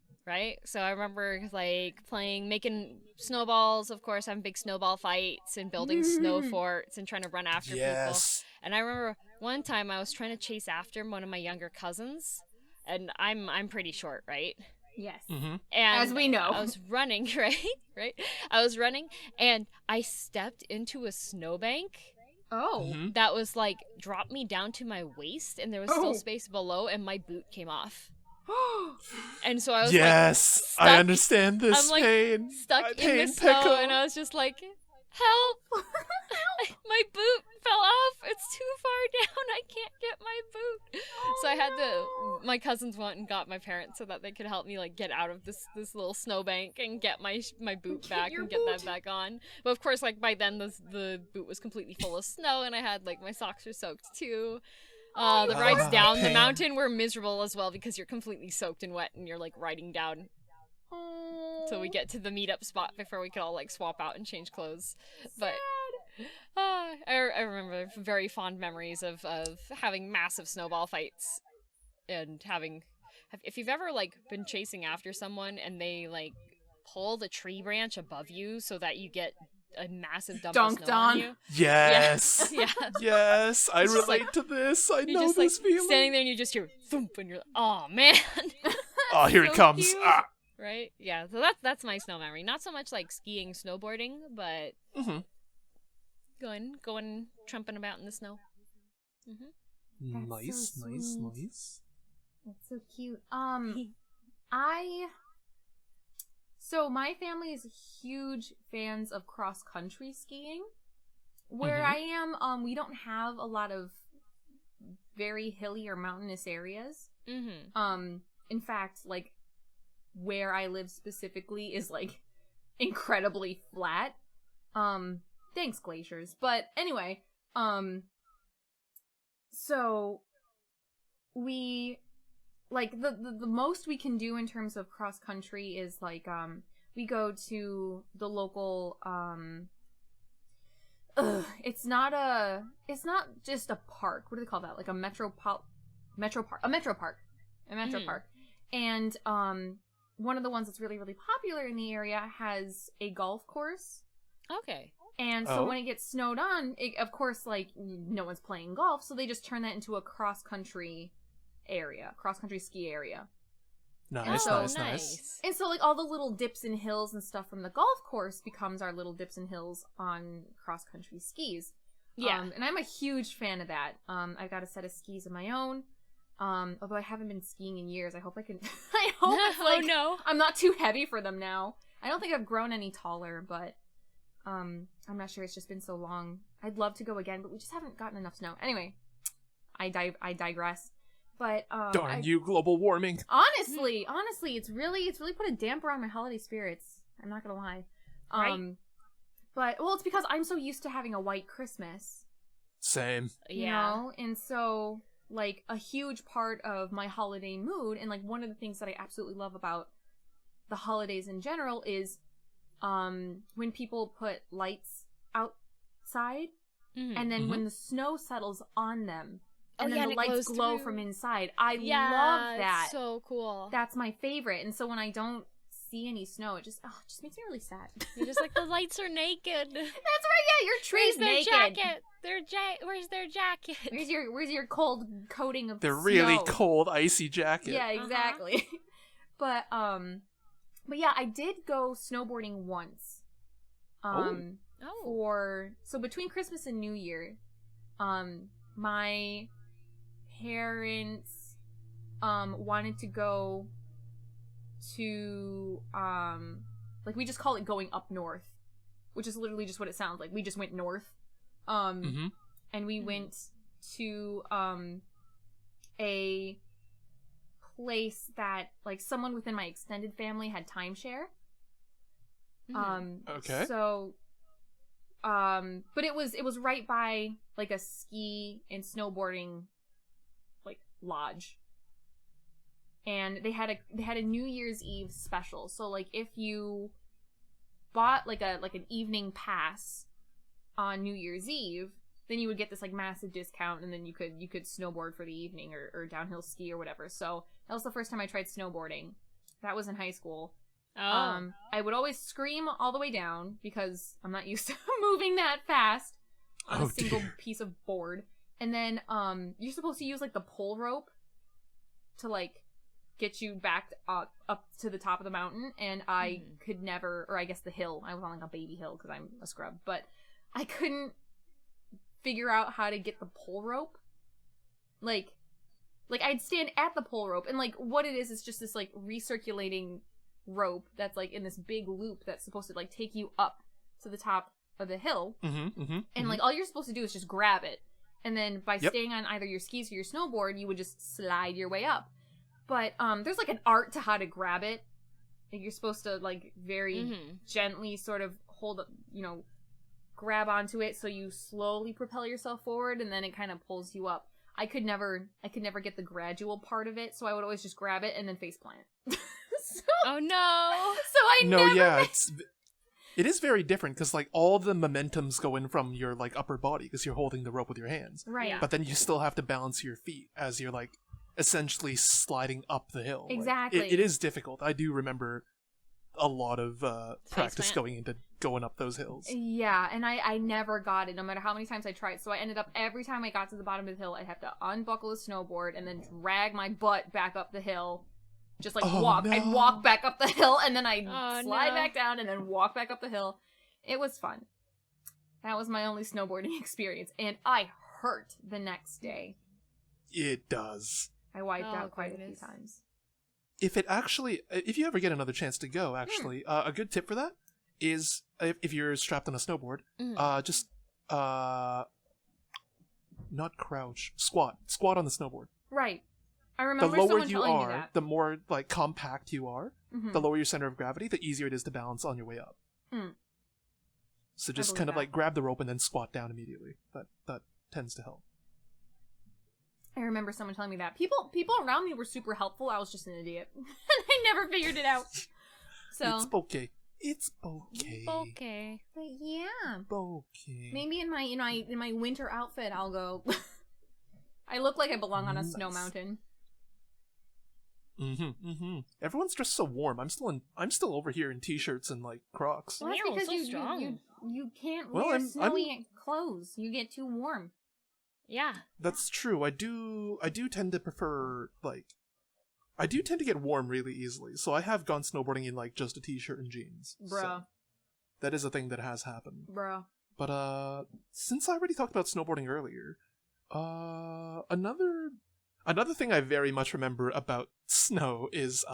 So I remember like making snowballs, of course, having big snowball fights and building snow forts and trying to run after people. And I remember one time I was trying to chase after one of my younger cousins, and I'm pretty short, right? Yes. And as we know. I was running, right? I was running, and I stepped into a snowbank. That was like dropped me down to my waist, and there was still space below, and my boot came off. And so I was I understand this I'm like pain. stuck in the snow, and I was just like, help! My boot fell off. It's too far down. I can't get my boot. So I had my cousins went and got my parents so that they could help me like get out of this little snowbank and get my boot back and get that back on. But of course, like by then the boot was completely full of snow, and I had like my socks were soaked too. The rides down the mountain were miserable as well because you're completely soaked and wet, and you're like riding down till we get to the meetup spot before we could all like swap out and change clothes. But I remember very fond memories of having massive snowball fights and if you've ever like been chasing after someone and they like pull the tree branch above you so that you get a massive dump Dunked of snow on on. you. Yes. Yeah. Yes, I It's just relate like- to this. I You're know just this like feeling. standing there and you just hear thump and you're like, oh man. Oh, here So it comes. cute. Ah. Right? Yeah. So that's my snow memory. Not so much like skiing, snowboarding, but going trumping about in the snow. That's Nice, so nice, sweet. nice. That's so cute. So my family is huge fans of cross-country skiing. Where I am, we don't have a lot of very hilly or mountainous areas. In fact, like, where I live specifically is, like, incredibly flat. Thanks, glaciers. But anyway, so we, like, the most we can do in terms of cross-country is, like, we go to the local, it's not just a park. What do they call that? Like a metro park. And one of the ones that's really, really popular in the area has a golf course. Okay. And so when it gets snowed on, of course, like, no one's playing golf, so they just turn that into a cross-country ski area. Nice, Oh, nice. And so, like, all the little dips and hills and stuff from the golf course becomes our little dips and hills on cross-country skis. Yeah. And I'm a huge fan of that. I've got a set of skis of my own. Although I haven't been skiing in years. I hope I can... I hope it's, like, no. I'm not too heavy for them now. I don't think I've grown any taller, but... I'm not sure. It's just been so long. I'd love to go again, but we just haven't gotten enough snow. Anyway, I digress. But Darn you, global warming. Honestly, it's really put a damper on my holiday spirits. I'm not gonna lie. Right. But well, it's because I'm so used to having a white Christmas. Same. You know, and so like a huge part of my holiday mood, and like one of the things that I absolutely love about the holidays in general is when people put lights outside, and then when the snow settles on them, and then the lights glow from inside. I love that. It's so cool. That's my favorite. And so when I don't see any snow, it just makes me really sad. You're just like, the lights are naked. That's right. Yeah, your tree's Where's their naked. jacket? Where's their jacket? Where's your cold coating of They're snow? really cold, icy jacket. Yeah, exactly. But yeah, I did go snowboarding once. So between Christmas and New Year, my parents wanted to go to like, we just call it going up north, which is literally just what it sounds like. We just went north. And we went to a place that, like, someone within my extended family had timeshare. Okay. So but it was right by, like, a ski and snowboarding, like, lodge. And they had a New Year's Eve special. So, like, if you bought like an evening pass on New Year's Eve, then you would get this, like, massive discount, and then you could snowboard for the evening or downhill ski or whatever. So that was the first time I tried snowboarding. That was in high school. I would always scream all the way down because I'm not used to moving that fast on a single piece of board. And then you're supposed to use, like, the pole rope to, like, get you back up to the top of the mountain, and I could never, or I guess the hill. I was on, like, a baby hill because I'm a scrub, but I couldn't figure out how to get the pole rope. Like I'd stand at the pole rope, and, like, what it is just this, like, recirculating rope that's, like, in this big loop that's supposed to, like, take you up to the top of the hill. And like, all you're supposed to do is just grab it, and then by staying on either your skis or your snowboard, you would just slide your way up. But there's, like, an art to how to grab it. Like, you're supposed to, like, very gently sort of hold up, grab onto it so you slowly propel yourself forward, and then it kind of pulls you up. I could never get the gradual part of it, so I would always just grab it and then faceplant. Oh no! So I never... It is very different because, like, all the momentum's going from your, like, upper body because you're holding the rope with your hands. Right. Yeah. But then you still have to balance your feet as you're, like, essentially sliding up the hill. Exactly. Like, it is difficult. I do remember a lot of practice going into going up those hills. Yeah, and I never got it, no matter how many times I tried. So I ended up, every time I got to the bottom of the hill, I'd have to unbuckle the snowboard and then drag my butt back up the hill. Just like walk. No. I'd walk back up the hill, and then I'd slide back down, and then walk back up the hill. It was fun. That was my only snowboarding experience, and I hurt the next day. It does. I wiped out quite a few times. If you ever get another chance to go, actually, a good tip for that is if you're strapped on a snowboard, just not crouch, squat on the snowboard. Right. I remember the lower someone you telling are, me that. the more like compact you are, the lower your center of gravity, the easier it is to balance on your way up. So just kind of like grab the rope and then squat down immediately. That tends to help. I remember someone telling me that. People around me were super helpful. I was just an idiot. And I never figured it out. So It's okay. It's okay. Okay. But yeah. Okay. Maybe in my winter outfit I'll go. I look like I belong on a snow mountain. Everyone's dressed so warm. I'm still over here in t-shirts and like Crocs. Well, that's because you can't wear snowy clothes. You get too warm. Yeah. That's true. I do tend to prefer I do tend to get warm really easily. So I have gone snowboarding in like just a t-shirt and jeans. Bruh. So that is a thing that has happened. Bruh. But since I already talked about snowboarding earlier, another thing I very much remember about snow is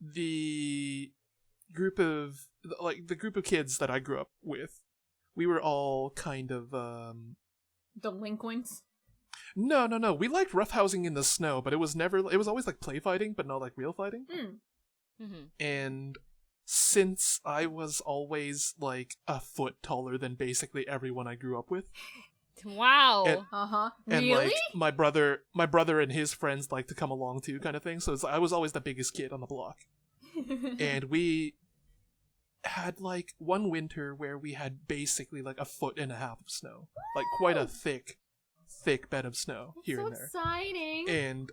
the group of kids that I grew up with. We were all kind of delinquents. No. We liked roughhousing in the snow, but it was always like play fighting, but not like real fighting. And since I was always like a foot taller than basically everyone I grew up with. Wow. And really? like my brother and his friends like to come along too, kind of thing. So I was always the biggest kid on the block. And we had like one winter where we had basically like 1.5 feet of snow. Like quite a thick bed of snow here and there. So exciting. And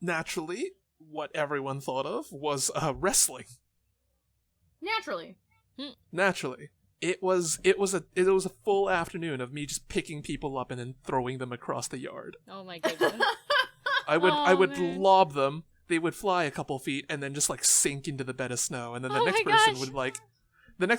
naturally, what everyone thought of was wrestling. Naturally. It was a full afternoon of me just picking people up and then throwing them across the yard. Oh my goodness. I would lob them. They would fly a couple feet and then just like sink into the bed of snow, and then the next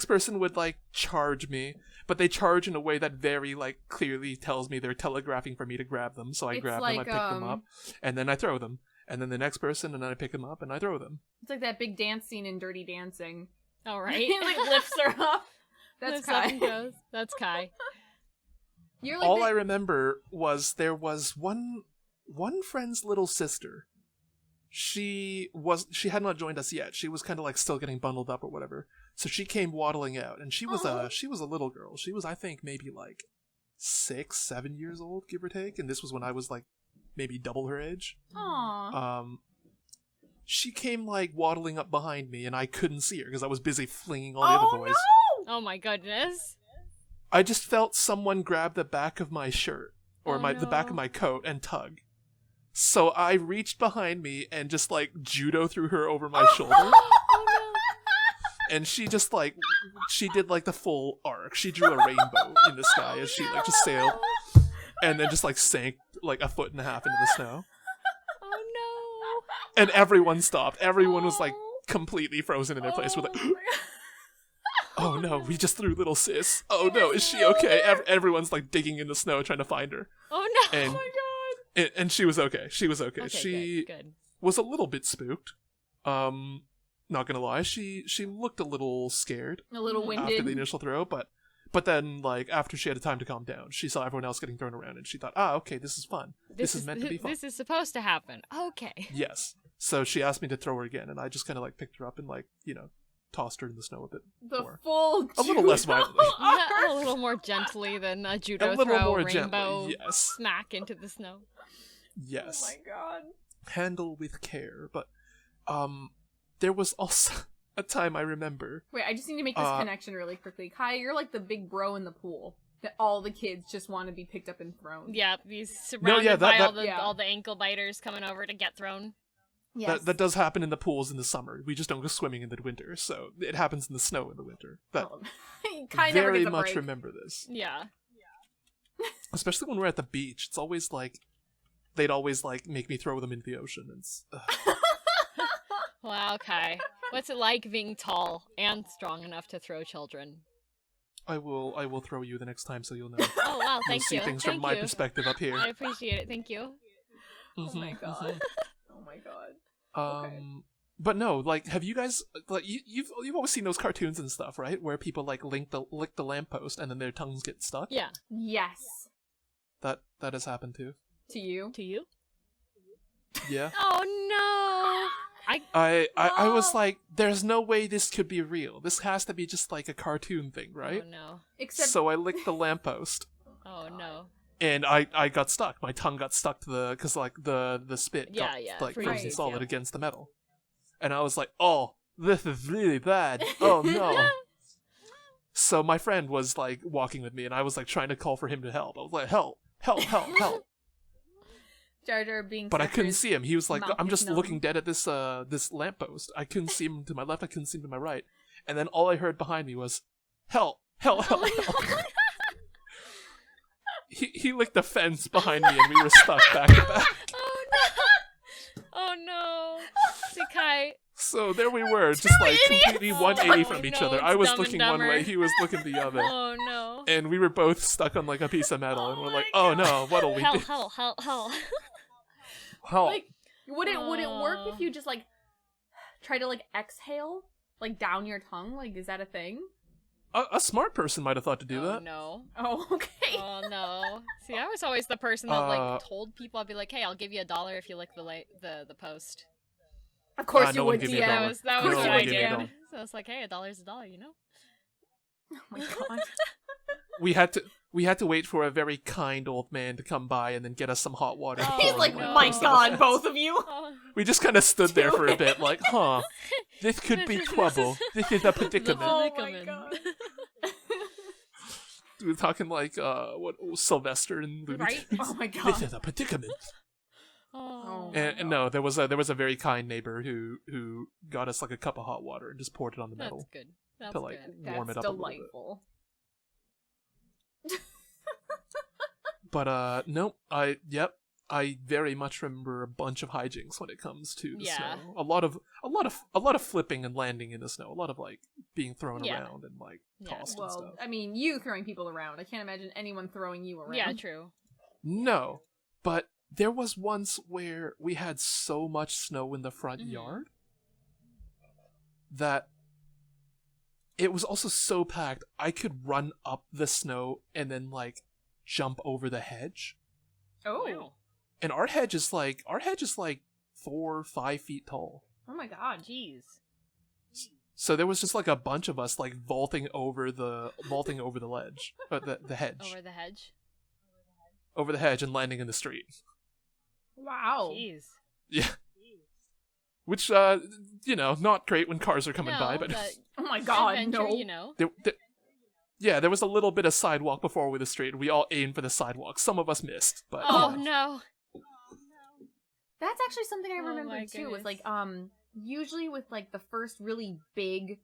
person would charge me, but they charge in a way that very like clearly tells me they're telegraphing for me to grab them. So I grab them, I pick them up, and then I throw them. And then the next person, and then I pick them up and I throw them. It's like that big dance scene in Dirty Dancing. All right. He like lifts her up. That's Kai. That's Kai. I remember was there was one friend's little sister. She had not joined us yet. She was kind of like still getting bundled up or whatever. So she came waddling out, and she was a little girl. She was, I think, maybe like 6-7 years old, give or take. And this was when I was like maybe double her age. Aww. She came like waddling up behind me, and I couldn't see her because I was busy flinging all the other boys. No! Oh my goodness. I just felt someone grab the back of my shirt or the back of my coat and tug. So I reached behind me and just like judo threw her over my shoulder. Oh no. And she just like she did like the full arc. She drew a rainbow in the sky as she like just sailed and then just like sank like 1.5 feet into the snow. Oh no. And everyone stopped. Everyone was like completely frozen in their place with like oh no, we just threw little sis. Oh no, is she okay? Everyone's like digging in the snow trying to find her. Oh no. And, oh my god. And she was okay. She was okay. Okay, She good. was a little bit spooked. Not gonna lie, she looked a little scared. A little winded. After the initial throw, but then, like, after she had time to calm down, she saw everyone else getting thrown around, and she thought, okay, this is fun. This is meant to be fun. This is supposed to happen. Okay. Yes. So she asked me to throw her again, and I just kind of, like, picked her up and, like, tossed her in the snow a bit more. Full a little less violently. A little more gently than a judo rainbow gently, yes. smack into the snow. Yes. Oh my god. Handle with care, but there was also a time I remember. Wait, I just need to make this connection really quickly. Kai, you're like the big bro in the pool that all the kids just want to be picked up and thrown. Yeah, he's surrounded by all the ankle biters coming over to get thrown. Yes. That does happen in the pools in the summer. We just don't go swimming in the winter, so it happens in the snow in the winter. But kind of very much remember this. Yeah. Especially when we're at the beach. It's always like, they'd always like make me throw them into the ocean. It's, Wow, Kai. What's it like being tall and strong enough to throw children? I will throw you the next time so you'll know. Oh, wow, thank you. You'll see things Thank from my you. perspective up here. I appreciate it, thank you. Oh my god. Oh my god. Okay. But no, like, have you guys, like, you've always seen those cartoons and stuff, right? Where people like lick the lamppost and then their tongues get stuck. Yeah. Yes. That has happened too. To you? To you? Yeah. Oh no! I was like, there's no way this could be real. This has to be just like a cartoon thing, right? Oh no. Except So I licked the lamppost. Oh no. And I got stuck. My tongue got stuck to the, cause like the spit got like freezes, frozen solid yeah. against the metal. And I was like, oh, this is really bad. Oh no. So my friend was like walking with me and I was like trying to call for him to help. I was like, help. Jar Jar being But I couldn't see him. He was like, mouth I'm is just numb. looking dead at this lamppost. I couldn't see him to my left, I couldn't see him to my right. And then all I heard behind me was, help. He licked the fence behind me and we were stuck back to back. Oh no! Oh no! See, Kai. So there we were, just like completely 180 from each no, other. it's I was Dumb and looking one Dumber. way, he was looking the other. Oh no. And we were both stuck on like a piece of metal, and we're my like, "Oh no, what'll we Hell, do?" hell. Hell. Like, would it work if you just like try to like exhale like down your tongue? Like, is that a thing? A smart person might have thought to do Oh that. no. Oh, okay. Oh no. See, I was always the person that like told people, I'd be like, hey, I'll give you $1 if you lick the post. Of course no you one would, give me a DM. dollar. That No was one what I give me a did. dollar. So it's like, hey, $1 is $1, you know? Oh my god. We had to wait for a very kind old man to come by and then get us some hot water. Oh, He's pouring like, on my us. god, both of you. Oh, We just kind of stood there Do for a it. bit, like, huh, this could be trouble. This is a predicament. The Oh my predicament. god. We were talking like, what, Sylvester and Looney Right? Tunes. Oh my This god. is a predicament. Oh. And no, there was a very kind neighbor who got us like a cup of hot water and just poured it on the That's metal good. That's to like good. warm That's it up a little bit. delightful. But nope, I very much remember a bunch of hijinks when it comes to the Yeah. snow. A lot of flipping and landing in the snow. A lot of like being thrown Yeah. around and like Yeah. tossed and Well, stuff. I mean, you throwing people around. I can't imagine anyone throwing you around. Yeah, true. No, but there was once where we had so much snow in the front Mhm. yard that it was also so packed I could run up the snow and then like jump over the hedge. Oh. Wow. And our hedge is like 4 or 5 feet tall. Oh my god. Jeez. So there was just like a bunch of us like vaulting over the ledge, the hedge, Over the hedge. over the hedge and landing in the street. Wow. Jeez. Yeah. Which, not great when cars are coming by, but Oh my god, adventure, no. you know. there was a little bit of sidewalk before the street. We all aimed for the sidewalk. Some of us missed, but Oh no. That's actually something I Oh remember my too. Was goodness. like usually with like the first really big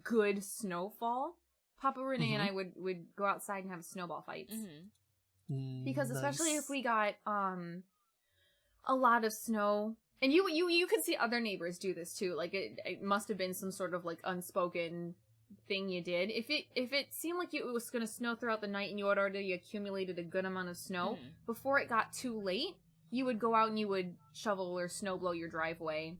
good snowfall, Papa Renee and I would go outside and have snowball fights. Mm-hmm. Because especially Nice. if we got a lot of snow, and you could see other neighbors do this too. Like it must have been some sort of like unspoken thing you did. If it seemed like it was going to snow throughout the night and you had already accumulated a good amount of snow, before it got too late, you would go out and you would shovel or snow blow your driveway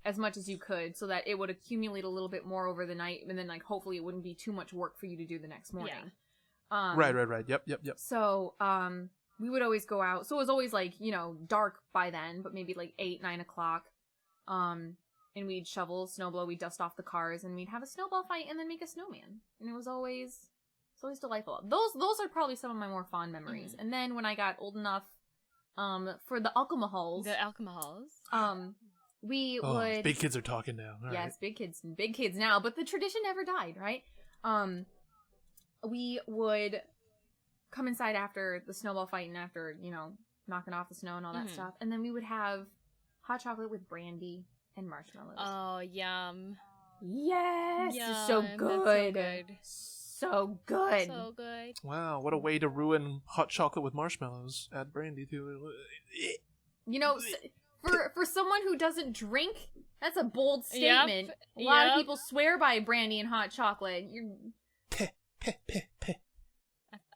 as much as you could so that it would accumulate a little bit more over the night, and then like hopefully it wouldn't be too much work for you to do the next morning. Right. Yep. So, we would always go out. So it was always like, dark by then, but maybe like 8, 9 o'clock. And we'd shovel, snow blow, we'd dust off the cars, and we'd have a snowball fight and then make a snowman. And it's always delightful. Those are probably some of my more fond memories. And then when I got old enough, for the alcohols, we would... Big kids are talking now. All yes, right. big kids now, but the tradition never died, right? We would come inside after the snowball fight and after, knocking off the snow and all that stuff. And then we would have hot chocolate with brandy and marshmallows. Oh, yum. Yes! Yum, It's so good. So good. So good. Wow, what a way to ruin hot chocolate with marshmallows. Add brandy to it. You know, for someone who doesn't drink, that's a bold statement. Yep. A lot of people swear by brandy and hot chocolate.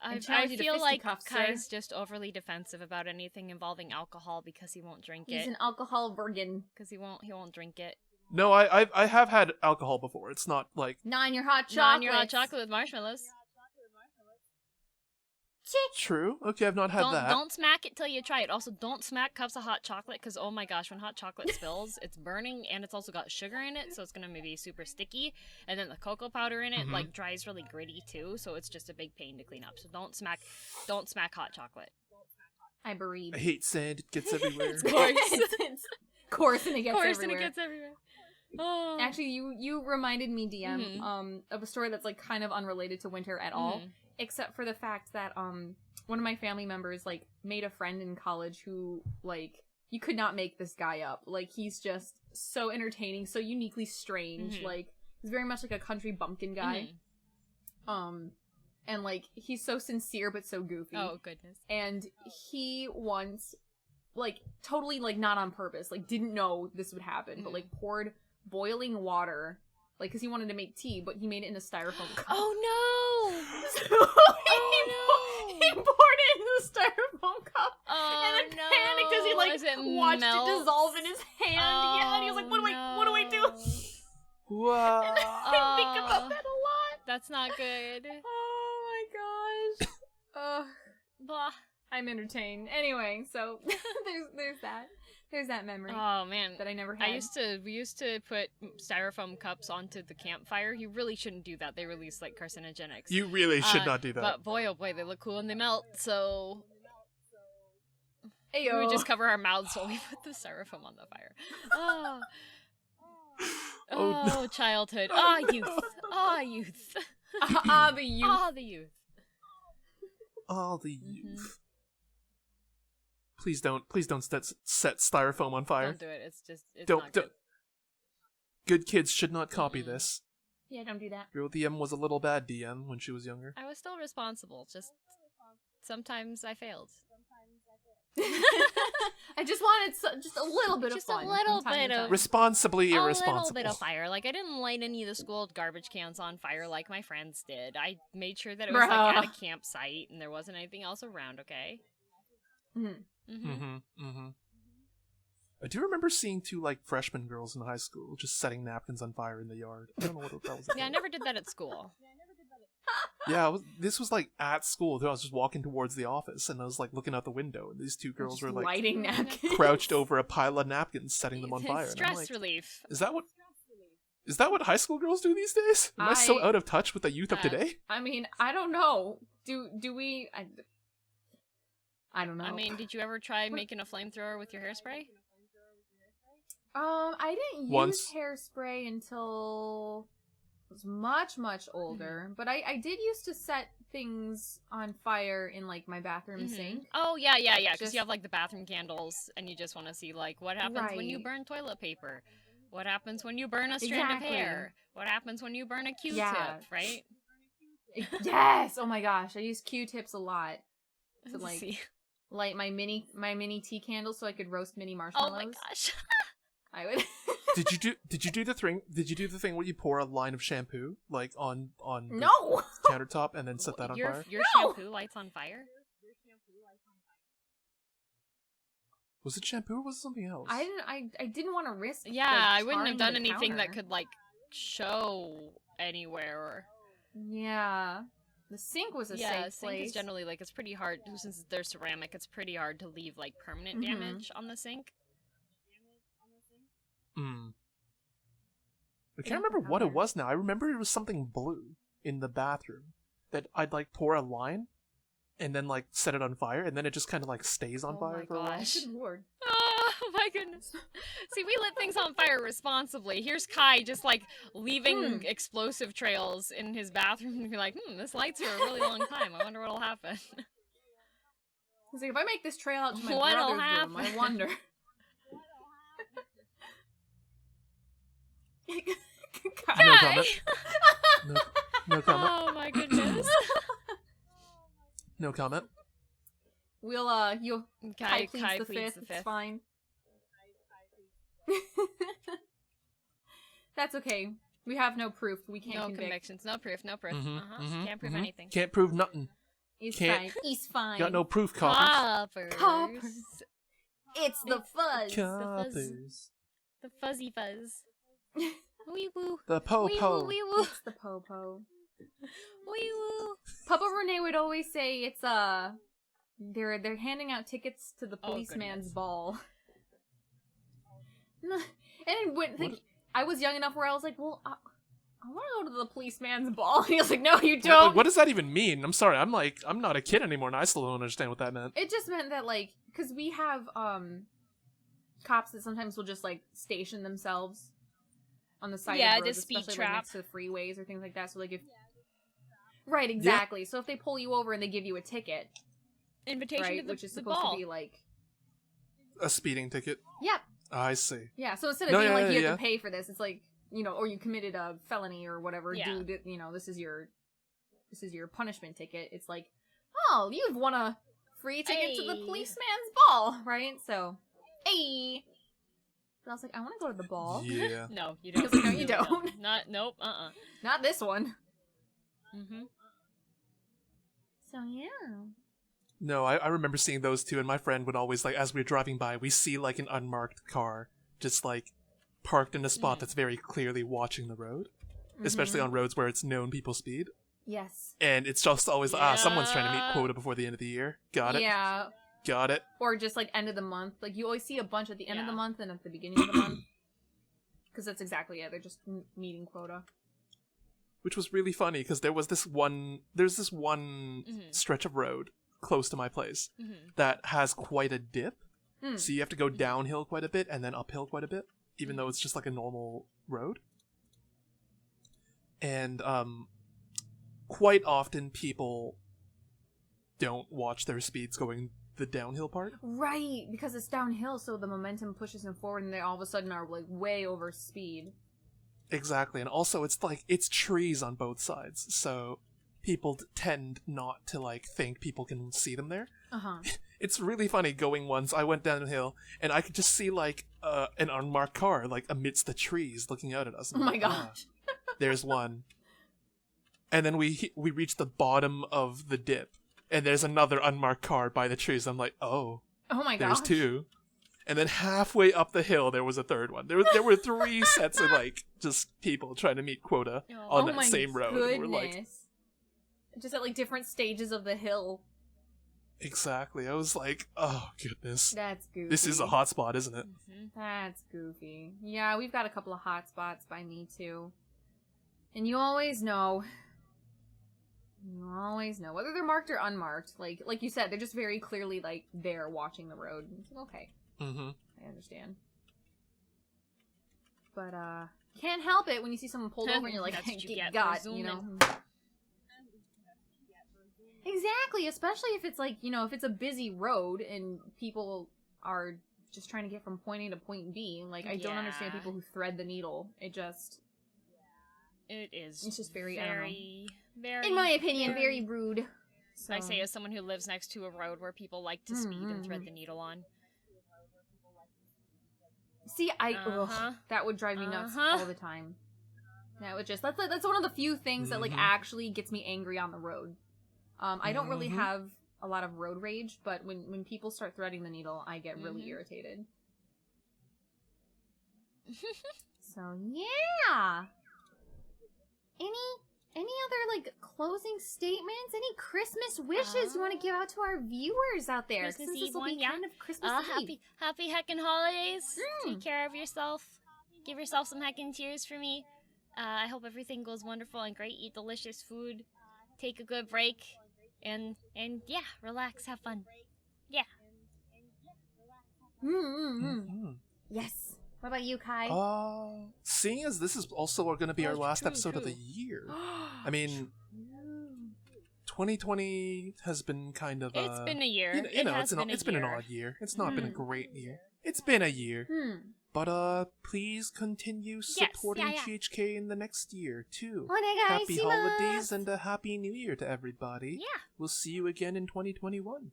I feel like Kai's just overly defensive about anything involving alcohol because he won't drink it. He's an alcohol virgin. Because he won't drink it. No, I have had alcohol before. It's not like... Not in your hot chocolate. Not in your hot chocolate with marshmallows. True. Okay, I've not had that. Don't smack it till you try it. Also, don't smack cups of hot chocolate because, oh my gosh, when hot chocolate spills, it's burning and it's also got sugar in it, so it's going to be super sticky. And then the cocoa powder in it, like, dries really gritty too, so it's just a big pain to clean up. So don't smack hot chocolate. I bereave. I hate sand. It gets everywhere. It's coarse and it gets everywhere. And it gets everywhere. Oh. Actually, you reminded me, DM, of a story that's, like, kind of unrelated to winter at all. Except for the fact that one of my family members like made a friend in college who like you could not make this guy up. Like he's just so entertaining, so uniquely strange. Like he's very much like a country bumpkin guy. And like he's so sincere but so goofy. Oh goodness. And he once like totally like not on purpose, like didn't know this would happen, but like poured boiling water. Like, because he wanted to make tea, but he made it in a styrofoam cup. Oh, no! So he poured it in the styrofoam cup. And then panicked as he, like, watched it dissolve in his hand. And he was like, what do I do? Whoa. I think about that a lot. That's not good. Oh, my gosh. Blah. I'm entertained. Anyway, so there's that. There's that memory. Oh man, that I never had. We used to put styrofoam cups onto the campfire. You really shouldn't do that. They release like carcinogenics. You really should not do that. But boy, oh boy, they look cool and they melt. So Ayo. we would just cover our mouths while we put the styrofoam on the fire. Oh, no. Childhood. Youth. Youth. The youth. The youth. The youth. Please don't set styrofoam on fire. Don't do it. It's not good. Good kids should not copy this. Yeah, don't do that. Your DM was a little bad DM when she was younger. I was still responsible. Just sometimes I failed. I just wanted just a little bit of fun. Just a little bit of responsibly irresponsible. A little bit of fire. Like I didn't light any of the school garbage cans on fire like my friends did. I made sure that it was like at a campsite and there wasn't anything else around. Okay. I do remember seeing two like freshman girls in high school just setting napkins on fire in the yard. I don't know what that was about. Yeah, I never did that at school. Yeah, this was like at school. I was just walking towards the office and I was like looking out the window and these two girls were like lighting napkins, crouched over a pile of napkins, setting them on fire. Stress relief. Is that what high school girls do these days? Am I so out of touch with the youth of today? I mean, I don't know. Do we? I don't know. I mean, did you ever try making a flamethrower with your hairspray? I didn't use hairspray until I was much older. But I did used to set things on fire in like my bathroom sink. Oh yeah. Because you have like the bathroom candles, and you just want to see like what happens when you burn toilet paper. What happens when you burn a strand of hair? What happens when you burn a Q-tip? Right? Yes. Oh my gosh, I use Q-tips a lot to like light my mini tea candle so I could roast mini marshmallows. Oh my gosh. I would. Did you do the thing where you pour a line of shampoo like on the countertop and then set that on fire? Your shampoo lights on fire? Was it shampoo or was it something else? I didn't want to risk. Yeah, I wouldn't have done anything that could like show anywhere. Yeah. The sink was a safe place. Sink is generally like it's pretty hard since they're ceramic. It's pretty hard to leave like permanent damage on the sink. I can't remember what it was now. I remember it was something blue in the bathroom that I'd like pour a line and then like set it on fire and then it just kind of like stays on fire for a while. Good lord. Oh my goodness. See, we lit things on fire responsibly. Here's Kai just like leaving explosive trails in his bathroom and be like, this lights for a really long time. I wonder what'll happen. I was like, if I make this trail out to my brother's room, I wonder. No comment. No comment. Oh my goodness. No comment. We'll, you'll... Kai pleads the pleads fifth. It's fine. That's okay. We have no proof. We can't No convict. convictions. No proof. No proof. Can't prove Mhm. anything. Can't prove nothing. He's Can't- fine. He's fine. Got no proof, coppers. Coppers. It's the fuzz. Coppers. The fuzzy fuzz. Wee woo. The po-po. Wee woo. It's the po-po. Wee woo. Papa Renee would always say it's they're handing out tickets to the Oh, policeman's goodness. ball. And when I was young enough where I was like, well, I want to go to the policeman's ball. He was like, no, you don't. Like, what does that even mean? I'm sorry. I'm not a kid anymore, and I still don't understand what that meant. It just meant that, like, because we have cops that sometimes will just like station themselves on the side of roads, just speed especially trap. like, next to the freeways or things like that. So like if right, exactly. So if they pull you over and they give you a ticket, Invitation right, to the, which is the supposed ball. to be like, A speeding ticket. yep, I see. yeah. So instead of No, being yeah, like yeah, you have yeah. to pay for this, it's like, you know, or you committed a felony or whatever, Yeah. dude. You know, this is your punishment ticket. It's like, oh, you've won a free ticket to the Hey. policeman's ball, right? So, hey. So I was like, I want to go to the ball. Yeah. No, you He don't. was like, no, you don't. Nope. Not this one. Mm-hmm. So yeah. No, I remember seeing those two, and my friend would always, like, as we were driving by, we see, like, an unmarked car just, like, parked in a spot that's very clearly watching the road. Especially on roads where it's known people speed. Yes. And it's just always, someone's trying to meet quota before the end of the year. Got it? Yeah. Got it? Or just like end of the month. Like you always see a bunch at the end of the Yeah. month and at the beginning of the month. Because that's exactly it. They're just meeting quota. Which was really funny, because there's this one stretch of road close to my place that has quite a dip. So you have to go downhill quite a bit and then uphill quite a bit, even though it's just like a normal road. And quite often people don't watch their speeds going the downhill part. Right, because it's downhill, so the momentum pushes them forward, and they all of a sudden are like way over speed. Exactly, and also it's trees on both sides, so people tend not to like think people can see them there. It's really funny going once. I went downhill and I could just see like an unmarked car like amidst the trees looking out at us. Oh my gosh. There's one. And then we reach the bottom of the dip, and there's another unmarked car by the trees. I'm like, oh my gosh. there's two. And then halfway up the hill, there was a third one. There were three sets of like just people trying to meet quota on that same road. We're like, just at like different stages of the hill. exactly. I was like, oh goodness, That's goofy. this is a hot spot, isn't it? That's goofy. Yeah, we've got a couple of hot spots by me too. And you always know. You always know. Whether they're marked or unmarked. Like you said, they're just very clearly like there watching the road. It's like, okay. I understand. But can't help it when you see someone pulled over and you're like, That's what you "Get get got," for you know. zooming. Exactly, especially if it's like, you know, if it's a busy road and people are just trying to get from point A to point B. Like, I don't understand people who thread the needle. It is. It's just very, I don't know. Very, in my opinion, very rude. So. I say as someone who lives next to a road where people like to speed and thread the needle on. See, that would drive me nuts all the time. That would just, that's one of the few things that like actually gets me angry on the road. I don't really have a lot of road rage, but when people start threading the needle, I get really irritated. So yeah. Any other like closing statements? Any Christmas wishes you want to give out to our viewers out there? Christmas Since this Eve will be one, yeah. kind of Christmas Eve. Happy heckin' holidays. Take care of yourself. Give yourself some heckin' tears for me. I hope everything goes wonderful and great. Eat delicious food. Take a good break. And yeah, relax, have fun. Yeah. Yes. What about you, Kai? Seeing as this is also going to be our last episode of the year, I mean, 2020 has been kind of it's been a year. It's been an odd year. It's not been a great year. It's been a year. But please continue supporting GHK in the next year too. Happy お願いします。 holidays and a happy new year to everybody. Yeah. We'll see you again in 2021.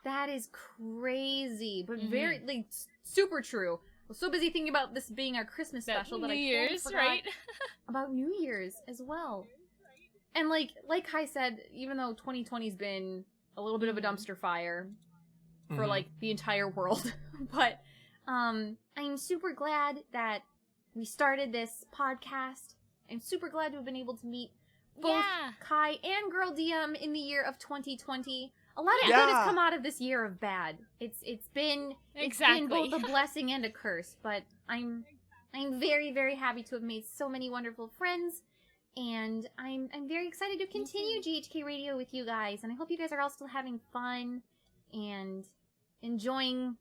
That is crazy, but very like super true. I was so busy thinking about this being our Christmas special that New I totally Year's, forgot right? about New Year's as well. And like Kai said, even though 2020's been a little bit of a dumpster fire for like the entire world, but I'm super glad that we started this podcast. I'm super glad to have been able to meet both Kai and Girl DM in the year of 2020. A lot of good has come out of this year of bad. It's been both a blessing and a curse, but I'm very, very happy to have made so many wonderful friends, and I'm very excited to continue GHK Radio with you guys, and I hope you guys are all still having fun and enjoying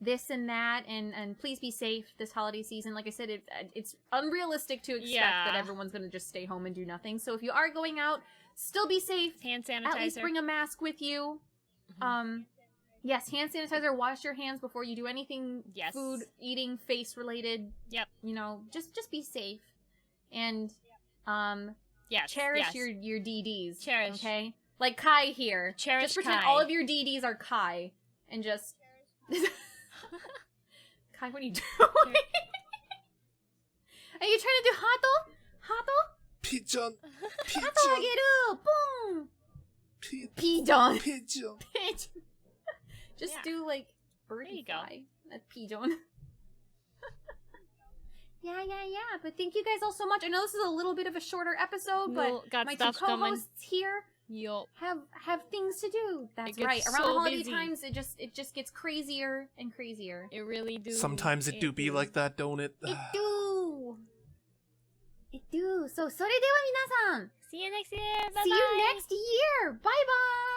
this and that, and please be safe this holiday season. Like I said, it's unrealistic to expect that everyone's going to just stay home and do nothing. So if you are going out, still be safe. Hand sanitizer. At least bring a mask with you. Yes, hand sanitizer. Wash your hands before you do anything. Yes. Food, eating, face related. Yep. You know, just be safe, and yes. cherish your DDs. Cherish. Okay, like Kai here. Cherish. Just pretend Kai. all of your DDs are Kai, and just. Kai, what are you doing? Are you trying to do hato? Hato? Pigeon. Hato ageru! Boom! Pigeon. Pigeon. Just do like birdie fly. That's pigeon. Yeah. But thank you guys all so much. I know this is a little bit of a shorter episode, but got my two stuff coming. co-hosts here have things to do. That's It right. gets Around so the holiday busy. times, it just gets crazier and crazier. It really do. Sometimes it do be like that, don't it? It do. So, それでは皆さん See you next year. Bye See you next year. Bye bye.